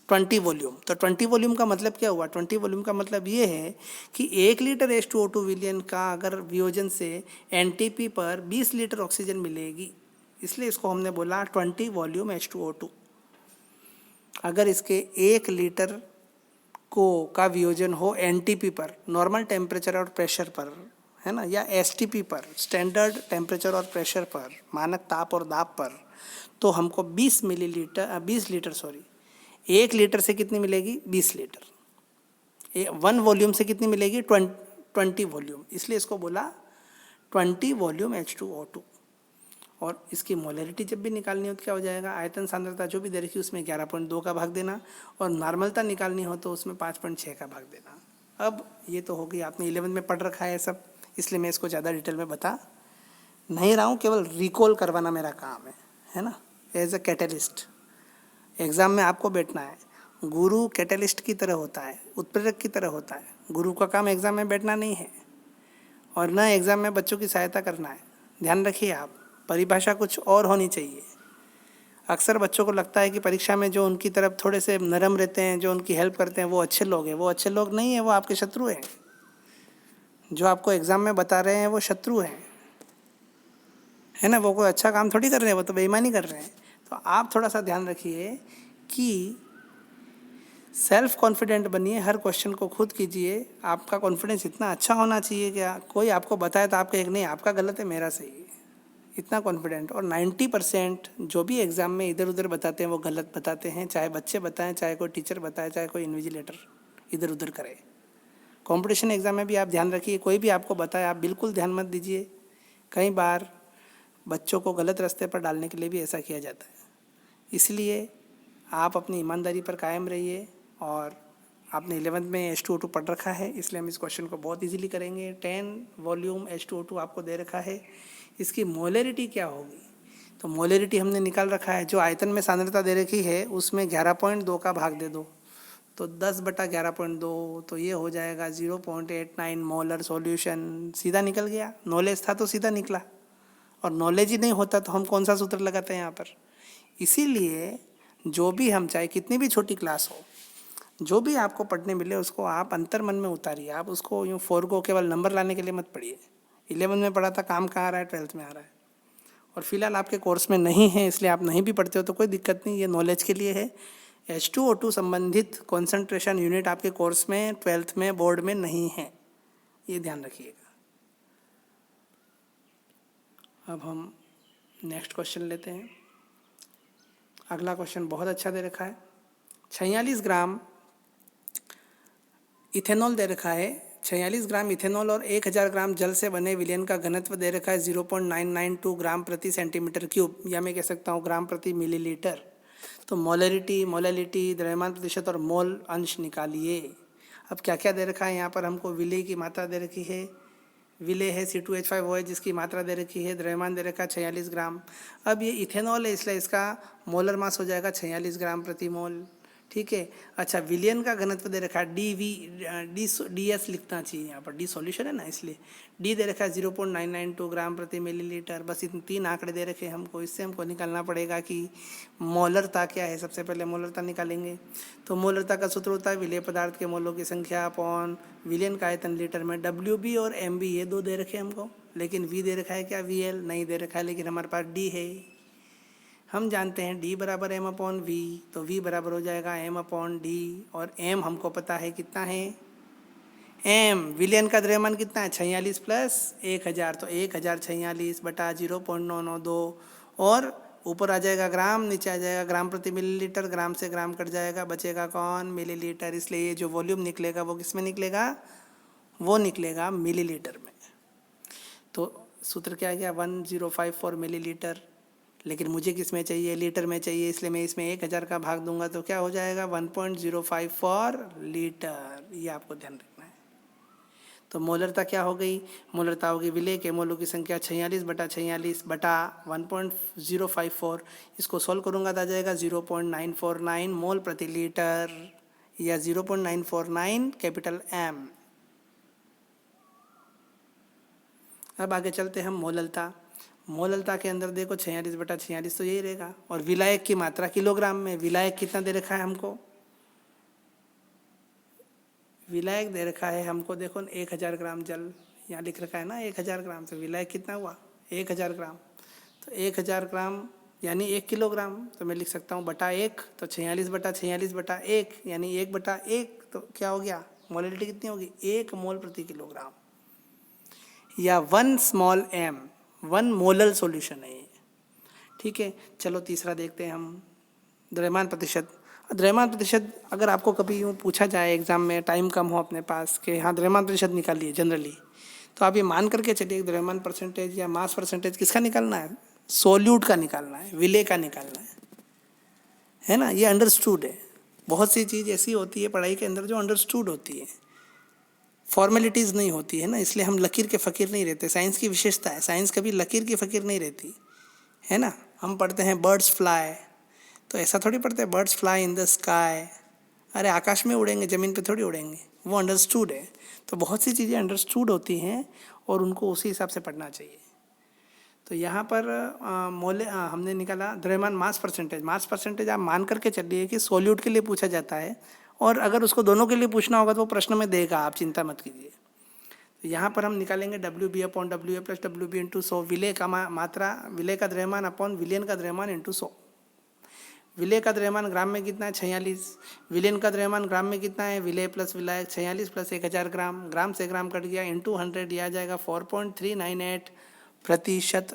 20 वॉल्यूम, तो 20 वॉल्यूम का मतलब क्या हुआ? 20 वॉल्यूम का मतलब ये है कि 1 लीटर H2O2 विलयन का अगर वियोजन से NTP पर 20 लीटर ऑक्सीजन मिलेगी, इसलिए इसको हमने बोला 20 वॉल्यूम H2O2। अगर इसके 1 लीटर को का वियोजन हो NTP पर, नॉर्मल टेम्परेचर और प्रेशर पर, है ना, या STP पर, स्टैंडर्ड टेम्परेचर और प्रेशर पर, मानक ताप और दाब पर, तो हमको 20 लीटर 1 लीटर से कितनी मिलेगी? 20 लीटर। 1 वॉल्यूम से कितनी मिलेगी? 20 वॉल्यूम, इसलिए इसको बोला 20 वॉल्यूम H2O2। और इसकी मोलरिटी जब भी निकालनी हो तो क्या हो जाएगा? आयतन सांद्रता जो भी दे रखी है उसमें 11.2 का भाग देना, और नॉर्मलता निकालनी हो तो उसमें 5.6 का भाग देना। अब ये तो हो गई, आपने 11 में पढ़ रखा है सब, इसलिए मैं इसको ज़्यादा डिटेल में बता नहीं रहा हूँ, केवल रिकॉल करवाना मेरा काम है ना, एज अ कैटलिस्ट। एग्ज़ाम में आपको बैठना है, गुरु कैटलिस्ट की तरह होता है, उत्प्रेरक की तरह होता है। गुरु का काम एग्ज़ाम में बैठना नहीं है, और न एग्ज़ाम में बच्चों की सहायता करना है। ध्यान रखिए आप, परिभाषा कुछ और होनी चाहिए। अक्सर बच्चों को लगता है कि परीक्षा में जो उनकी तरफ थोड़े से नरम रहते हैं, जो उनकी हेल्प करते हैं, वो अच्छे लोग हैं। वो अच्छे लोग नहीं है, वो आपके शत्रु हैं। जो आपको एग्ज़ाम में बता रहे हैं वो शत्रु हैं, है ना, वो कोई अच्छा काम थोड़ी कर रहे हैं, वो तो बेईमानी कर रहे हैं। तो आप थोड़ा सा ध्यान रखिए कि सेल्फ कॉन्फिडेंट बनिए, हर क्वेश्चन को खुद कीजिए। आपका कॉन्फिडेंस इतना अच्छा होना चाहिए कि कोई आपको बताए तो आपका एक नहीं, आपका गलत है मेरा सही है, इतना कॉन्फिडेंट। और 90% जो भी एग्ज़ाम में इधर उधर बताते हैं वो गलत बताते हैं, चाहे बच्चे बताएं, चाहे कोई टीचर बताए, चाहे कोई इन्विजिलेटर इधर उधर करे। कंपटीशन एग्ज़ाम में भी आप ध्यान रखिए, कोई भी आपको बताए आप बिल्कुल ध्यान मत दीजिए। कई बार बच्चों को गलत रास्ते पर डालने के लिए भी ऐसा किया जाता है। इसलिए आप अपनी ईमानदारी पर कायम रहिए। और आपने 11th में H2O2 पढ़ रखा है, इसलिए हम इस क्वेश्चन को बहुत इजीली करेंगे। 10 वॉल्यूम H2O2 आपको दे रखा है, इसकी मोलरिटी क्या होगी? तो मोलरिटी हमने निकाल रखा है, जो आयतन में सांद्रता दे रखी है उसमें 11.2 का भाग दे दो, तो 10/11.2, तो ये हो जाएगा 0.89 मोलर सॉल्यूशन। सीधा निकल गया, नॉलेज था तो सीधा निकला, और नॉलेज ही नहीं होता तो हम कौन सा सूत्र लगाते हैं यहाँ पर। इसीलिए जो भी हम, चाहे कितनी भी छोटी क्लास हो, जो भी आपको पढ़ने मिले उसको आप अंतर मन में उतारिए। आप उसको यूँ फोर को केवल नंबर लाने के लिए मत पढ़िए। 11 में पढ़ा था, काम कहाँ आ रहा है? 12th में आ रहा है। और फिलहाल आपके कोर्स में नहीं है, इसलिए आप नहीं भी पढ़ते हो तो कोई दिक्कत नहीं, ये नॉलेज के लिए है। H2O2 संबंधित कॉन्सेंट्रेशन यूनिट आपके कोर्स में 12th में बोर्ड में नहीं है, ये ध्यान रखिएगा। अब हम नेक्स्ट क्वेश्चन लेते हैं। अगला क्वेश्चन बहुत अच्छा दे रखा है। 46 ग्राम इथेनॉल दे रखा है। 46 ग्राम इथेनॉल और 1000 ग्राम जल से बने विलयन का घनत्व दे रखा है 0.992 ग्राम प्रति सेंटीमीटर क्यूब, या मैं कह सकता हूँ ग्राम प्रति मिलीलीटर। तो मोलरिटी, मोलैलिटी, द्रव्यमान प्रतिशत और मोल अंश निकालिए। अब क्या क्या दे रखा है यहाँ पर? हमको विलेय की मात्रा दे रखी है, विलेय है C2H5OH जिसकी मात्रा दे रखी है, द्रव्यमान दे रखा है 46 ग्राम। अब ये इथेनॉल है, इसलिए इसका मोलर मास हो जाएगा 46 ग्राम प्रति मोल। ठीक है। अच्छा, विलयन का घनत्व दे रखा है डी एस लिखना चाहिए यहाँ पर, डी सॉल्यूशन है ना इसलिए। डी दे रखा है 0.992 ग्राम प्रति मिलीलीटर। बस इन 3 आंकड़े दे रखे हैं हमको, इससे हमको निकालना पड़ेगा कि मोलरता क्या है। सबसे पहले मोलरता निकालेंगे। तो मोलरता का सूत्र होता है विलेय पदार्थ के मोलों की संख्या अपॉन विलयन का आयतन लीटर में। WB और MB ये 2 दे रखे हैं हमको, लेकिन V दे रखा है क्या, VL नहीं दे रखा है, लेकिन हमारे पास D है। हम जानते हैं D बराबर M अपॉन V, तो V बराबर हो जाएगा M अपॉन D, और M हमको पता है कितना है, M विलयन का द्रव्यमान कितना है 46 प्लस 1000, तो 1046 बटा 0.992, और ऊपर आ जाएगा ग्राम, नीचे आ जाएगा ग्राम प्रति मिलीलीटर, ग्राम से ग्राम कट जाएगा, बचेगा कौन, मिलीलीटर। इसलिए ये जो वॉल्यूम निकलेगा वो किस में निकलेगा, वो निकलेगा मिलीलीटर में। तो सूत्र क्या आ गया 1054 मिलीलीटर, लेकिन मुझे किस में चाहिए, लीटर में चाहिए, इसलिए मैं इसमें 1000 का भाग दूंगा तो क्या हो जाएगा 1.054 लीटर। ये आपको ध्यान रखना है। तो मोलरता क्या हो गई, मोलरता होगी विलेय के मोलों की संख्या 46 बटा 46 बटा 1.054। इसको सॉल्व करूंगा तो आ जाएगा 0.949 मोल प्रति लीटर, या 0.949 कैपिटल M। अब आगे चलते हैं हम मोललता। मोललता के अंदर देखो 46 बटा 46 तो यही रहेगा, और विलायक की मात्रा किलोग्राम में। विलायक कितना दे रखा है हमको, विलायक दे रखा है हमको, देखो 1000 ग्राम जल यहाँ लिख रखा है ना 1000 ग्राम, तो विलायक कितना हुआ 1000 ग्राम। तो 1000 ग्राम यानी 1 किलोग्राम, तो मैं लिख सकता हूँ बटा 1, तो 46 बटा 46 बटा 1 यानी 1 बटा 1, तो क्या हो गया, मोलिलिटी कितनी होगी 1 मोल प्रति किलोग्राम, या 1 स्मॉल m, 1 मोलल सॉल्यूशन है ये। ठीक है, चलो तीसरा देखते हैं हम, द्रव्यमान प्रतिशत। द्रव्यमान प्रतिशत अगर आपको कभी यूँ पूछा जाए एग्जाम में, टाइम कम हो अपने पास कि हाँ द्रव्यमान प्रतिशत निकालिए जनरली, तो आप ये मान करके चलिए द्रव्यमान परसेंटेज या मास परसेंटेज किसका निकालना है, सोल्यूट का निकालना है, विलेय का निकालना है ना। ये अंडरस्टूड है। बहुत सी चीज़ ऐसी होती है पढ़ाई के अंदर जो अंडरस्टूड होती है, फॉर्मेलिटीज़ नहीं होती है ना, इसलिए हम लकीर के फ़कीर नहीं रहते। साइंस की विशेषता है, साइंस कभी लकीर की फ़कीर नहीं रहती है ना। हम पढ़ते हैं बर्ड्स फ्लाई, तो ऐसा थोड़ी पढ़ते हैं birds fly in the sky, अरे आकाश में उड़ेंगे, ज़मीन पे थोड़ी उड़ेंगे, वो अंडरस्टूड है। तो बहुत सी चीज़ें अंडरस्टूड होती हैं और उनको उसी हिसाब से पढ़ना चाहिए। तो यहाँ पर हमने निकाला द्रव्यमान मास परसेंटेज। मास परसेंटेज आप मान करके चलिए कि सोल्यूट के लिए पूछा जाता है, और अगर उसको दोनों के लिए पूछना होगा तो वो प्रश्न में देगा, आप चिंता मत कीजिए। तो यहाँ पर हम निकालेंगे WB upon WA plus WB into 100, विलेय का मात्रा, विलेय का द्रव्यमान अपॉन विलयन का द्रव्यमान इंटू 100। विलेय का द्रव्यमान ग्राम में कितना है 46, विलयन का द्रव्यमान ग्राम में कितना है, विलेय प्लस विलायक 46 प्लस 1000 ग्राम, ग्राम से ग्राम कट गया, इंटू 100, यह आ जाएगा 4.398%।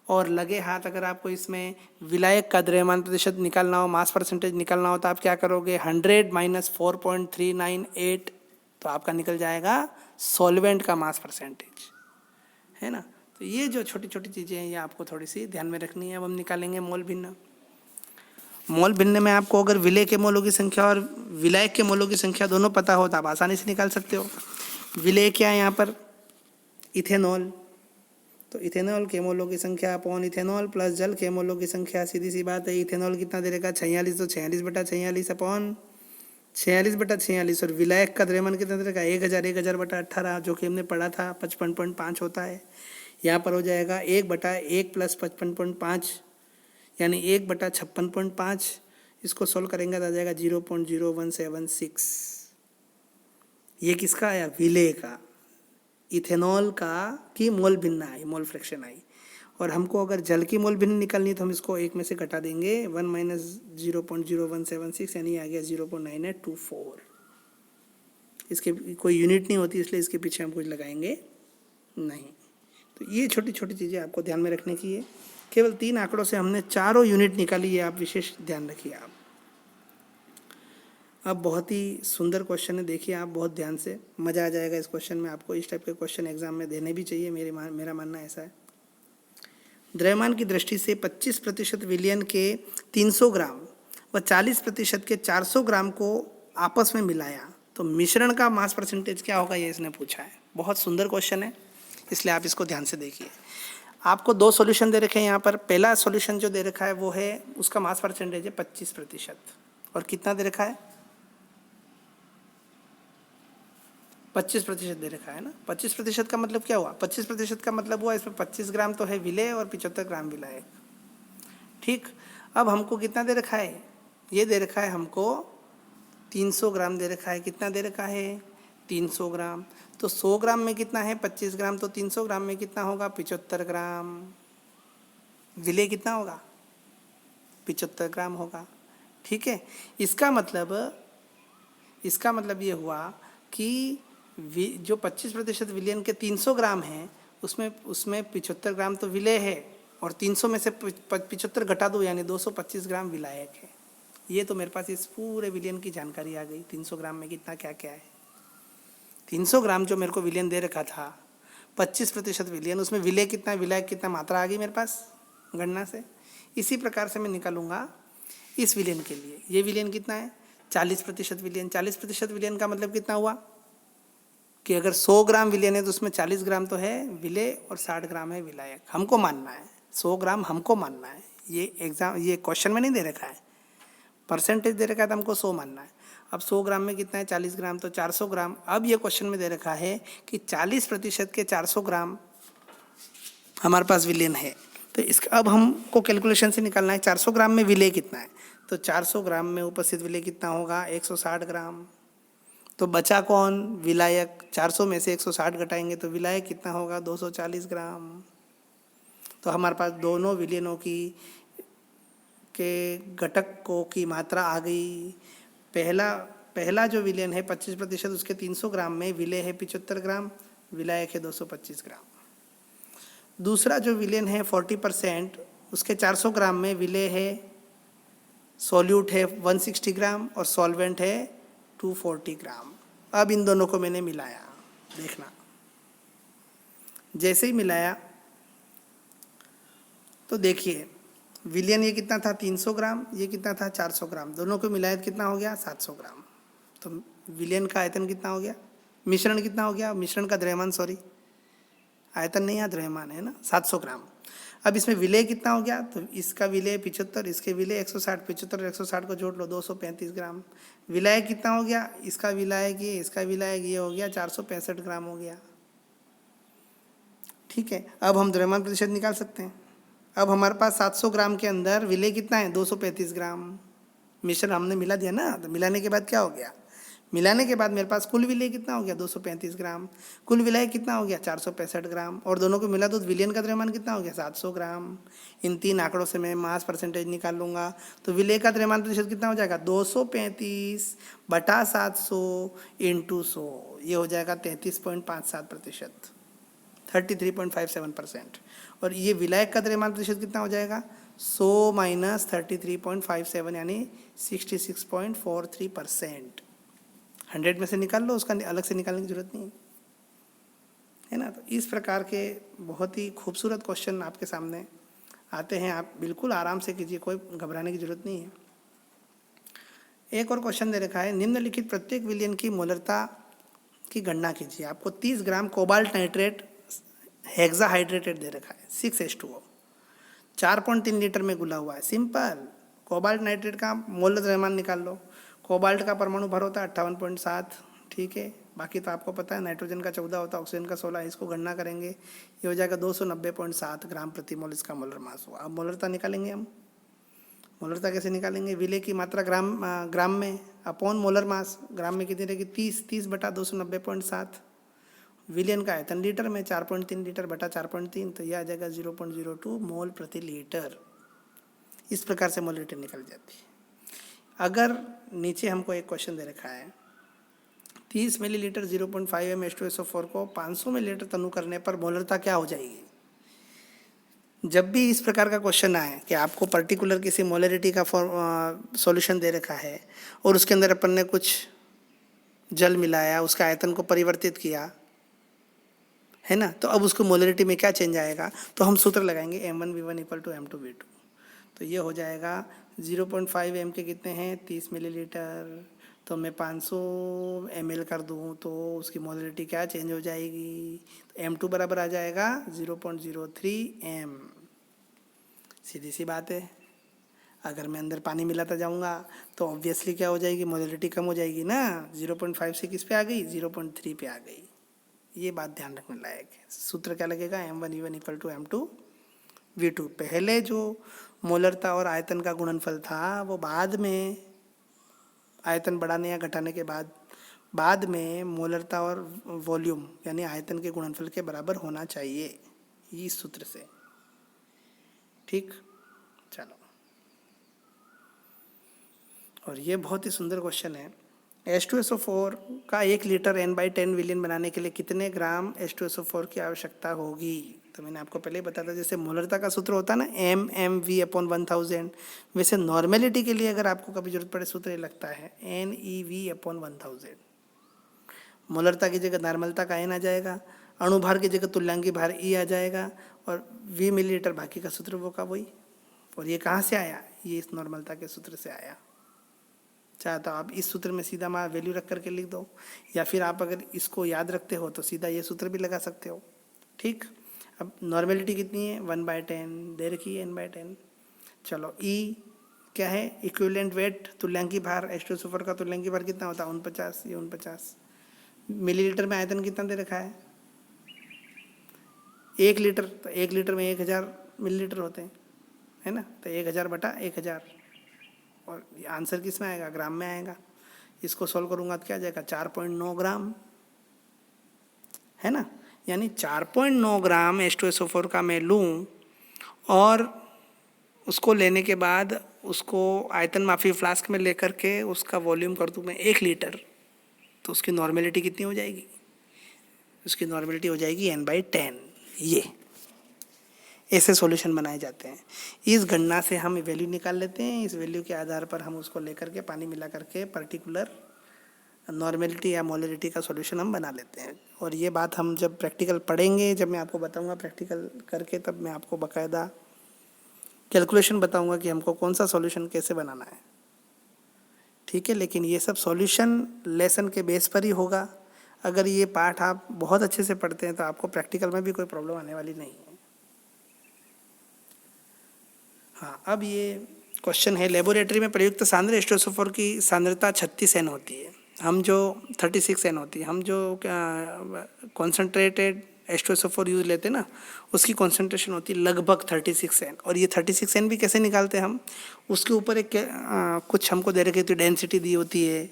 और लगे हाथ अगर आपको इसमें विलायक का द्रव्यमान प्रतिशत निकालना हो, मास परसेंटेज निकालना हो, तो आप क्या करोगे 100 माइनस 4.398, तो आपका निकल जाएगा सॉल्वेंट का मास परसेंटेज, है ना। तो ये जो छोटी छोटी चीज़ें हैं ये आपको थोड़ी सी ध्यान में रखनी है। अब हम निकालेंगे मोल भिन्न। मोल भिन्न में आपको अगर विलेय के मोलों की संख्या और विलायक के मोलों की संख्या दोनों पता हो तो आप आसानी से निकाल सकते हो। विलेय क्या है यहाँ पर, इथेनॉल, तो इथेनॉल के मोलों की संख्या अपॉन इथेनॉल प्लस जल के मोलों की संख्या, सीधी सी बात है। इथेनॉल कितना दे देगा 46, तो 46 बटा 46 अपॉन 46 बटा 46, और विलायक का द्रव्यमान कितना दे देगा 1000 बटा 18, जो कि हमने पढ़ा था 55.5 होता है। यहाँ पर हो जाएगा 1 बटा 1 प्लस 55.5 यानी 1 बटा 56.5। इसको सोल्व करेंगे तो आ जाएगा 0.0176। ये किसका आया, विलेय का, इथेनॉल का की मोल भिन्न आई, मोल फ्रैक्शन आई। और हमको अगर जल की मोल भिन्न निकालनी है तो हम इसको एक में से घटा देंगे, 1 माइनस 0.0176 यानी आ गया 0.9824। इसके कोई यूनिट नहीं होती इसलिए इसके पीछे हम कुछ लगाएंगे नहीं। तो ये छोटी छोटी चीज़ें आपको ध्यान में रखने की है। केवल 3 आंकड़ों से हमने चारों यूनिट निकाली है, आप विशेष ध्यान रखिए आप। अब बहुत ही सुंदर क्वेश्चन है, देखिए आप बहुत ध्यान से, मज़ा आ जाएगा इस क्वेश्चन में आपको। इस टाइप के क्वेश्चन एग्जाम में देने भी चाहिए, मेरा मानना ऐसा है। द्रव्यमान की दृष्टि से 25% विलयन के 300 ग्राम व 40% के 400 ग्राम को आपस में मिलाया तो मिश्रण का मास परसेंटेज क्या होगा, ये इसने पूछा है। बहुत सुंदर क्वेश्चन है, इसलिए आप इसको ध्यान से देखिए। आपको 2 सॉल्यूशन दे रखे हैं यहाँ पर। पहला सॉल्यूशन जो दे रखा है वो है, उसका मास परसेंटेज है 25%, और कितना दे रखा है? 25% दे रखा है ना। 25% का मतलब क्या हुआ? 25% का मतलब हुआ इसमें 25 ग्राम तो है विलेय और 75 ग्राम विलायक। ठीक, अब हमको कितना दे रखा है? ये दे रखा है हमको 300 ग्राम दे रखा है। कितना दे रखा है? 300 ग्राम। तो 100 ग्राम में कितना है? 25 ग्राम। तो 300 ग्राम में कितना होगा? 75 ग्राम। विलेय कितना होगा? 75 ग्राम होगा। ठीक है, इसका मतलब ये हुआ कि जो 25% विलयन के 300 ग्राम है उसमें 75 ग्राम तो विलेय है और 300 में से 75 घटा दो यानी 225 ग्राम विलायक है। ये तो मेरे पास इस पूरे विलयन की जानकारी आ गई। 300 ग्राम में कितना क्या क्या है। 300 ग्राम जो मेरे को विलयन दे रखा था, 25% विलयन, उसमें विलेय कितना विलायक कितना मात्रा आ गई मेरे पास गणना से। इसी प्रकार से मैं निकालूंगा इस विलयन के लिए। ये विलयन कितना है? 40% विलयन। 40% विलयन का मतलब कितना हुआ कि अगर 100 ग्राम विलयन है तो उसमें 40 ग्राम तो है विलेय और 60 ग्राम है विलायक। हमको मानना है 100 ग्राम, हमको मानना है। ये क्वेश्चन में नहीं दे रखा है, परसेंटेज दे रखा है तो हमको 100 मानना है। अब 100 ग्राम में कितना है? 40 ग्राम, तो 400 ग्राम। अब ये क्वेश्चन में दे रखा है कि 40% के 400 ग्राम हमारे पास विलयन है। तो इसका अब हमको कैलकुलेशन से निकालना है 400 ग्राम में विलेय कितना है। तो 400 ग्राम में उपस्थित विलेय कितना होगा? 160 ग्राम। तो बचा कौन? विलायक। 400 में से 160 घटाएंगे तो विलायक कितना होगा? 240 ग्राम। तो हमारे पास दोनों विलयनों की के घटकों की मात्रा आ गई। पहला जो विलयन है 25%, उसके 300 ग्राम में विलेय है 75 ग्राम, विलायक है 225 ग्राम। दूसरा जो विलयन है 40%, उसके 400 ग्राम में विलेय है, सॉल्यूट है 160 ग्राम और सॉल्वेंट है 240 ग्राम। अब इन दोनों को मैंने मिलाया। देखना, जैसे ही मिलाया तो देखिए विलयन ये कितना था? 300 ग्राम। ये कितना था? 400 ग्राम। दोनों को मिलाया तो कितना हो गया? 700 ग्राम। तो विलयन का आयतन कितना हो गया? मिश्रण कितना हो गया? मिश्रण का द्रव्यमान, सॉरी आयतन नहीं है, द्रव्यमान है ना, 700 ग्राम। अब इसमें विलेय कितना हो गया? तो इसका विलेय 75, इसके विलेय 160। 75 और 160 को जोड़ लो, 235 ग्राम। विलायक कितना हो गया? इसका विलायक ये, इसका विलायक ये हो गया 465 ग्राम हो गया। ठीक है, अब हम द्रव्यमान प्रतिशत निकाल सकते हैं। अब हमारे पास 700 ग्राम के अंदर विलेय कितना है? 235 ग्राम। मिश्रण हमने मिला दिया ना, तो मिलाने के बाद क्या हो गया? मिलाने के बाद मेरे पास कुल विलेय कितना हो गया? 235 ग्राम। कुल विलायक कितना हो गया? 465 ग्राम। और दोनों को मिला तो विलयन का द्रव्यमान कितना हो गया? 700 ग्राम। इन तीन आंकड़ों से मैं मास परसेंटेज निकाल लूँगा। तो विलेय का द्रव्यमान प्रतिशत कितना हो जाएगा? 235 बटा 700 इंटू 100, ये हो जाएगा 33.57%, 33.57%। और ये विलायक का द्रव्यमान प्रतिशत कितना हो जाएगा? 100 माइनस 33.57 यानी 66.43%। 100 में से निकाल लो, उसका अलग से निकालने की जरूरत नहीं है ना। तो इस प्रकार के बहुत ही खूबसूरत क्वेश्चन आपके सामने आते हैं। आप बिल्कुल आराम से कीजिए, कोई घबराने की जरूरत नहीं है। एक और क्वेश्चन दे रखा है, निम्नलिखित प्रत्येक विलयन की मोलरता की गणना कीजिए। आपको 30 ग्राम कोबाल्ट नाइट्रेट हेक्साहाइड्रेटेड दे रखा है 6H2O, 4.3 लीटर में घुला हुआ है। सिंपल, कोबाल्ट नाइट्रेट का मोल द्रव्यमान निकाल लो। कोबाल्ट का परमाणु भर होता है 58.7, ठीक है। बाकी तो आपको पता है, नाइट्रोजन का 14 होता है, ऑक्सीजन का 16, इसको गणना करेंगे, ये हो जाएगा 290.7 ग्राम प्रति मोल इसका मोलर मास हुआ। अब मोलरता निकालेंगे हम। मोलरता कैसे निकालेंगे? विलेय की मात्रा ग्राम में अपॉन मोलर मास। ग्राम में कितनी रहेगी? 30 बटा 290.7। विलयन का आयतन लीटर में 4.3 लीटर बटा 4.3, तो यह आ जाएगा 0.02 मोल प्रति लीटर। इस प्रकार से मोलरिटी निकल जाती है। अगर नीचे हमको एक क्वेश्चन दे रखा है, 30 मिलीलीटर 0.5 M H2SO4 को 500 मिलीलीटर तनु करने पर मोलरता क्या हो जाएगी? जब भी इस प्रकार का क्वेश्चन आए कि आपको पर्टिकुलर किसी मोलरिटी का सॉल्यूशन दे रखा है और उसके अंदर अपन ने कुछ जल मिलाया, उसका आयतन को परिवर्तित किया, है ना, तो अब उसको मोलरिटी में क्या चेंज आएगा? तो हम सूत्र लगाएंगे M1V1 इक्वल टू M2V2। तो ये हो जाएगा 0.5 M के कितने हैं? 30 मिलीलीटर। तो मैं 500 ml कर दूँ तो उसकी मोलरिटी क्या चेंज हो जाएगी? तो M2 बराबर आ जाएगा 0.03 M। सीधी सी बात है। अगर मैं अंदर पानी मिलाता जाऊंगा तो ऑब्वियसली क्या हो जाएगी, मोलैलिटी कम हो जाएगी ना, 0.5 से किस पे आ गई, 0.3 पे आ गई। ये बात ध्यान रखने लायक है। सूत्र क्या लगेगा, m1 इक्वल टू m2v2। पहले जो मोलरता और आयतन का गुणनफल था वो बाद में आयतन बढ़ाने या घटाने के बाद में मोलरता और वॉल्यूम यानी आयतन के गुणनफल के बराबर होना चाहिए इस सूत्र से। ठीक, चलो। और ये बहुत ही सुंदर क्वेश्चन है। H2SO4 का 1 लीटर n/10 विलियन बनाने के लिए कितने ग्राम H2SO4 की आवश्यकता होगी। तो मैंने आपको पहले ही बताया था, जैसे मोलरता का सूत्र होता है ना mmv/1000, वैसे नॉर्मेलिटी के लिए अगर आपको कभी जरूरत पड़े सूत्र ये लगता है nev/1000। मोलरता की जगह नॉर्मलता का n आ जाएगा, अणुभार की जगह तुल्यांकी भार E आ जाएगा, और v मिलीलीटर बाकी का सूत्र वो का वही। और ये कहाँ से आया, ये इस नॉर्मलता के सूत्र से आया। चाहे तो आप इस सूत्र में सीधा मार वैल्यू रख करके लिख दो, या फिर आप अगर इसको याद रखते हो तो सीधा ये सूत्र भी लगा सकते हो। ठीक, अब नॉर्मेलिटी कितनी है, 1/10 दे रखी है, n/10। चलो E क्या है, इक्विवेलेंट वेट, तुल्यांकी भार। H2SO4 का तुल्यांकी भार कितना होता है, 49, ये 49। मिलीलीटर में आयतन कितना दे रखा है, 1 लीटर, तो 1 लीटर में 1000 मिलीलीटर होते हैं, है ना, तो 1000/1000। और आंसर किस में आएगा, ग्राम में आएगा। इसको सॉल्व करूंगा तो क्या आ जाएगा, 4.9 ग्राम, है ना। यानी 4.9 ग्राम H2SO4 का मैं लूँ और उसको लेने के बाद उसको आयतन माफी फ्लास्क में लेकर के उसका वॉल्यूम कर दूँ मैं 1 लीटर, तो उसकी नॉर्मेलिटी कितनी हो जाएगी, उसकी नॉर्मेलिटी हो जाएगी n/10। ये ऐसे सॉल्यूशन बनाए जाते हैं। इस गणना से हम वैल्यू निकाल लेते हैं, इस वैल्यू के आधार पर हम उसको लेकर के पानी मिला करके पर्टिकुलर नॉर्मेलिटी या मोलैलिटी का सॉल्यूशन हम बना लेते हैं। और ये बात हम जब प्रैक्टिकल पढ़ेंगे, जब मैं आपको बताऊंगा प्रैक्टिकल करके, तब मैं आपको बाकायदा कैलकुलेशन बताऊंगा कि हमको कौन सा सॉल्यूशन कैसे बनाना है। ठीक है, लेकिन ये सब सॉल्यूशन लेसन के बेस पर ही होगा। अगर ये पार्ट आप बहुत अच्छे से पढ़ते हैं तो आपको प्रैक्टिकल में भी कोई प्रॉब्लम आने वाली नहीं है। हाँ, अब ये क्वेश्चन है, लेबोरेटरी में प्रयुक्त सांद्र H2SO4 की सांद्रता 36 N होती है, हम जो 36 N होती है, हम जो कॉन्सेंट्रेटेड H2SO4 यूज लेते हैं ना, उसकी कॉन्सेंट्रेशन होती है लगभग 36 N। और ये 36 N भी कैसे निकालते हैं हम, उसके ऊपर एक कुछ हमको दे रखी होती है, डेंसिटी दी होती है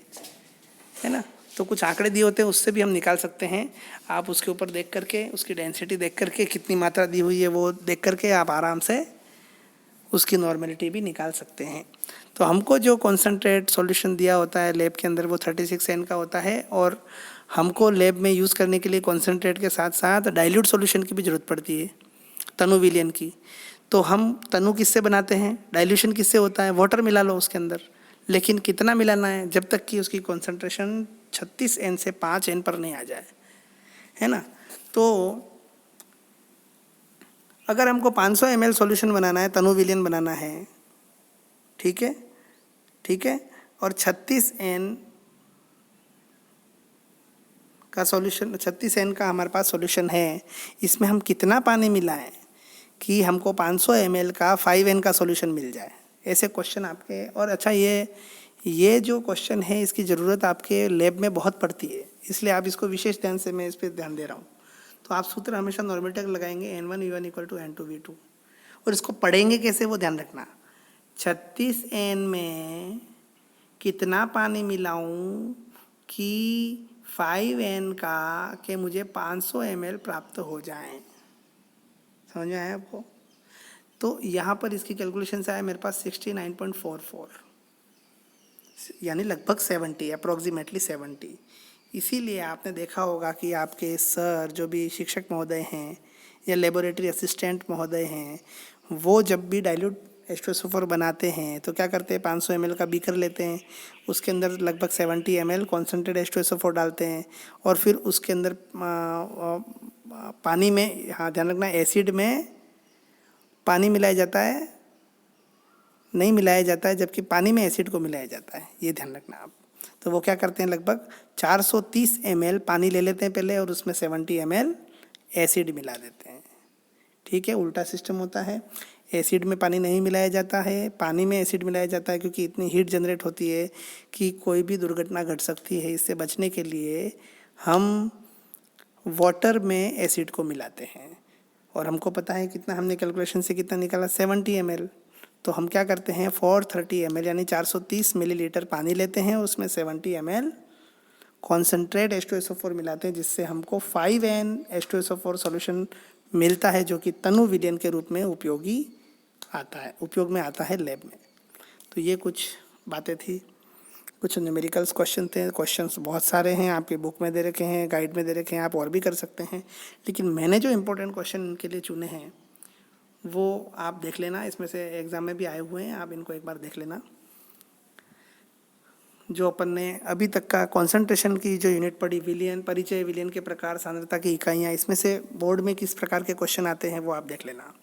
ना, तो कुछ आंकड़े दिए होते हैं, उससे भी हम निकाल सकते हैं। आप उसके ऊपर देख करके, उसकी डेंसिटी देख करके, कितनी मात्रा दी हुई है वो देख करके आप आराम से उसकी नॉर्मेलिटी भी निकाल सकते हैं। तो हमको जो कॉन्सेंट्रेट सॉल्यूशन दिया होता है लैब के अंदर वो 36 N का होता है, और हमको लैब में यूज़ करने के लिए कॉन्सेंट्रेट के साथ साथ डाइल्यूट सॉल्यूशन की भी ज़रूरत पड़ती है, तनु विलयन की। तो हम तनु किससे बनाते हैं, डाइल्यूशन किससे होता है, वाटर मिला लो उसके अंदर, लेकिन कितना मिलाना है, जब तक कि उसकी कॉन्सेंट्रेशन 36 N से 5 N पर नहीं आ जाए, है ना। तो अगर हमको 500 ml सॉल्यूशन बनाना है, तनु विलयन बनाना है, ठीक है, ठीक है, और 36 N का सॉल्यूशन, 36 N का हमारे पास सॉल्यूशन है, इसमें हम कितना पानी मिलाएं कि हमको 500 ml का 5 N का सॉल्यूशन मिल जाए, ऐसे क्वेश्चन आपके। और अच्छा, ये जो क्वेश्चन है इसकी ज़रूरत आपके लैब में बहुत पड़ती है, इसलिए आप इसको विशेष ध्यान से, मैं इस पर ध्यान दे रहा हूँ। तो आप सूत्र हमेशा नॉर्मेलिटी लगाएंगे n1v1 इक्वल टू n2v2, और इसको पढ़ेंगे कैसे वो ध्यान रखना। 36 N में कितना पानी मिलाऊं कि 5 N का के मुझे 500 ml प्राप्त हो जाएं, समझ में आया आपको। तो यहाँ पर इसकी कैलकुलेशन से आया मेरे पास 69.44, यानी लगभग 70, अप्रोक्सीमेटली 70। इसीलिए आपने देखा होगा कि आपके सर जो भी शिक्षक महोदय हैं या लेबोरेटरी असिस्टेंट महोदय हैं, वो जब भी डाइल्यूट H2SO4 बनाते हैं तो क्या करते हैं, 500 ml का बीकर लेते हैं, उसके अंदर लगभग 70 ml कॉन्सेंट्रेट H2SO4 डालते हैं, और फिर उसके अंदर पानी में, हाँ ध्यान रखना, एसिड में पानी मिलाया जाता है, नहीं मिलाया जाता है, जबकि पानी में एसिड को मिलाया जाता है, ये ध्यान रखना आप। तो वो क्या करते हैं, लगभग 430 ml पानी ले लेते हैं पहले, और उसमें 70 ml एसिड मिला देते हैं। ठीक है, उल्टा सिस्टम होता है। एसिड में पानी नहीं मिलाया जाता है, पानी में एसिड मिलाया जाता है क्योंकि इतनी हीट जनरेट होती है कि कोई भी दुर्घटना घट सकती है। इससे बचने के लिए हम वाटर में एसिड को मिलाते हैं। और हमको पता है कितना, हमने कैलकुलेशन से कितना निकाला, 70 ml। तो हम क्या करते हैं, 430 ml यानी 430 मिलीलीटर पानी लेते हैं, उसमें 70 ml कॉन्सेंट्रेट H2SO4 मिलाते हैं, जिससे हमको 5N H2SO4 सॉल्यूशन मिलता है, जो कि तनु विलयन के रूप में उपयोग में आता है लैब में। तो ये कुछ बातें थी, कुछ न्यूमेरिकल्स क्वेश्चन थे। क्वेश्चंस बहुत सारे हैं, आपकी बुक में दे रखे हैं, गाइड में दे रखे हैं, आप और भी कर सकते हैं। लेकिन मैंने जो इम्पोर्टेंट क्वेश्चन इनके लिए चुने हैं वो आप देख लेना, इसमें से एग्ज़ाम में भी आए हुए हैं, आप इनको एक बार देख लेना। जो अपन ने अभी तक का कंसंट्रेशन की जो यूनिट पढ़ी, विलियन, परिचय, विलियन के प्रकार, सांद्रता की इकाइयाँ, इसमें से बोर्ड में किस प्रकार के क्वेश्चन आते हैं वो आप देख लेना।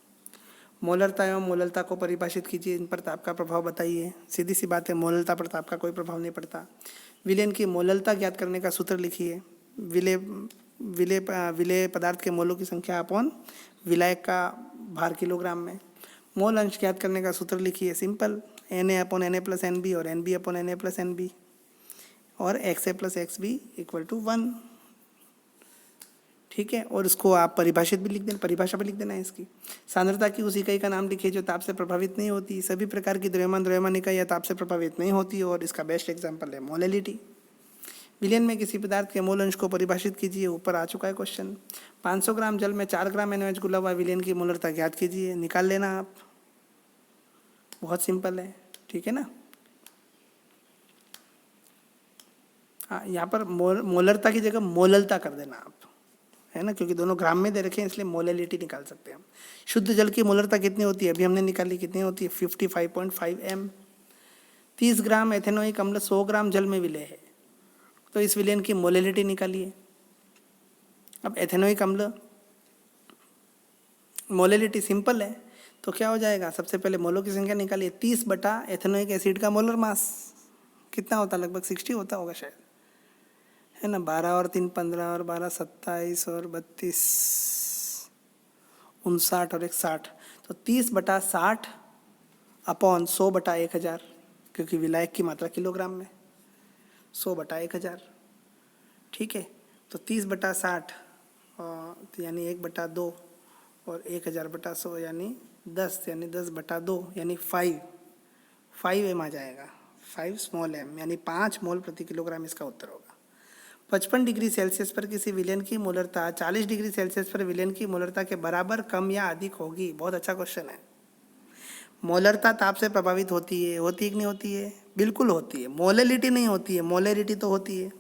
मोलरता एवं मोललता को परिभाषित कीजिए, इन पर ताप का प्रभाव बताइए। सीधी सी बात है, मोललता पर ताप का कोई प्रभाव नहीं पड़ता। विलयन की मोललता ज्ञात करने का सूत्र लिखिए। विलेय पदार्थ के मोलों की संख्या अपॉन विलायक का भार किलोग्राम में। मोल अंश ज्ञात करने का सूत्र लिखिए, सिंपल, Na/Na+Nb और Nb/Na+Nb और XA+XB=1। ठीक है, और इसको आप परिभाषित भी लिख देना, परिभाषा भी लिख देना है इसकी। सांद्रता की उस इकाई का नाम लिखिए जो ताप से प्रभावित नहीं होती। सभी प्रकार की द्रव्यमान इकाई ताप से प्रभावित नहीं होती, और इसका बेस्ट एग्जाम्पल है मोलैलिटी। विलयन में किसी पदार्थ के मोल अंश को परिभाषित कीजिए, ऊपर आ चुका है क्वेश्चन। 500 ग्राम जल में 4 ग्राम NaOH घुला हुआ, विलयन की मोलरता ज्ञात कीजिए, निकाल लेना आप, बहुत सिंपल है। ठीक है ना। हाँ, यहाँ पर मोलरता की जगह मोललता कर देना आप, है ना, क्योंकि दोनों ग्राम में दे रखे हैं, इसलिए मोलैलिटी निकाल सकते हैं हम। शुद्ध जल की मोलरता कितनी होती है, अभी हमने निकाली, कितनी होती है, 55.5 m। 30 ग्राम एथेनोइक अम्ल 100 ग्राम जल में विलय है, तो इस विलयन की मोलैलिटी निकालिए। अब एथेनोइक अम्ल मोलैलिटी सिंपल है, तो क्या हो जाएगा, सबसे पहले मोलों की संख्या निकालिए। 30 बटा एथेनोइक एसिड का मोलर मास कितना होता है, लगभग 60 होता होगा शायद, है ना। 12 और 3 15 और 12 27 और 32 59 और 1 60, तो 30 बटा 60 अपॉन 100 बटा 1000, क्योंकि विलायक की मात्रा किलोग्राम में, 100 बटा 1000। ठीक है, तो 30 बटा 60 यानी 1 बटा 2 और 1000 बटा 100 यानी 10, यानी 10 बटा 2 यानी 5 m आ जाएगा, 5 स्मॉल m, यानी 5 मोल प्रति किलोग्राम इसका उत्तर होगा। 55 डिग्री सेल्सियस पर किसी विलयन की मोलरता 40 डिग्री सेल्सियस पर विलयन की मोलरता के बराबर, कम या अधिक होगी। बहुत अच्छा क्वेश्चन है। मोलरता ताप से प्रभावित होती है कि नहीं होती है, बिल्कुल होती है। मोलैलिटी नहीं होती है, मोलैलिटी तो होती है।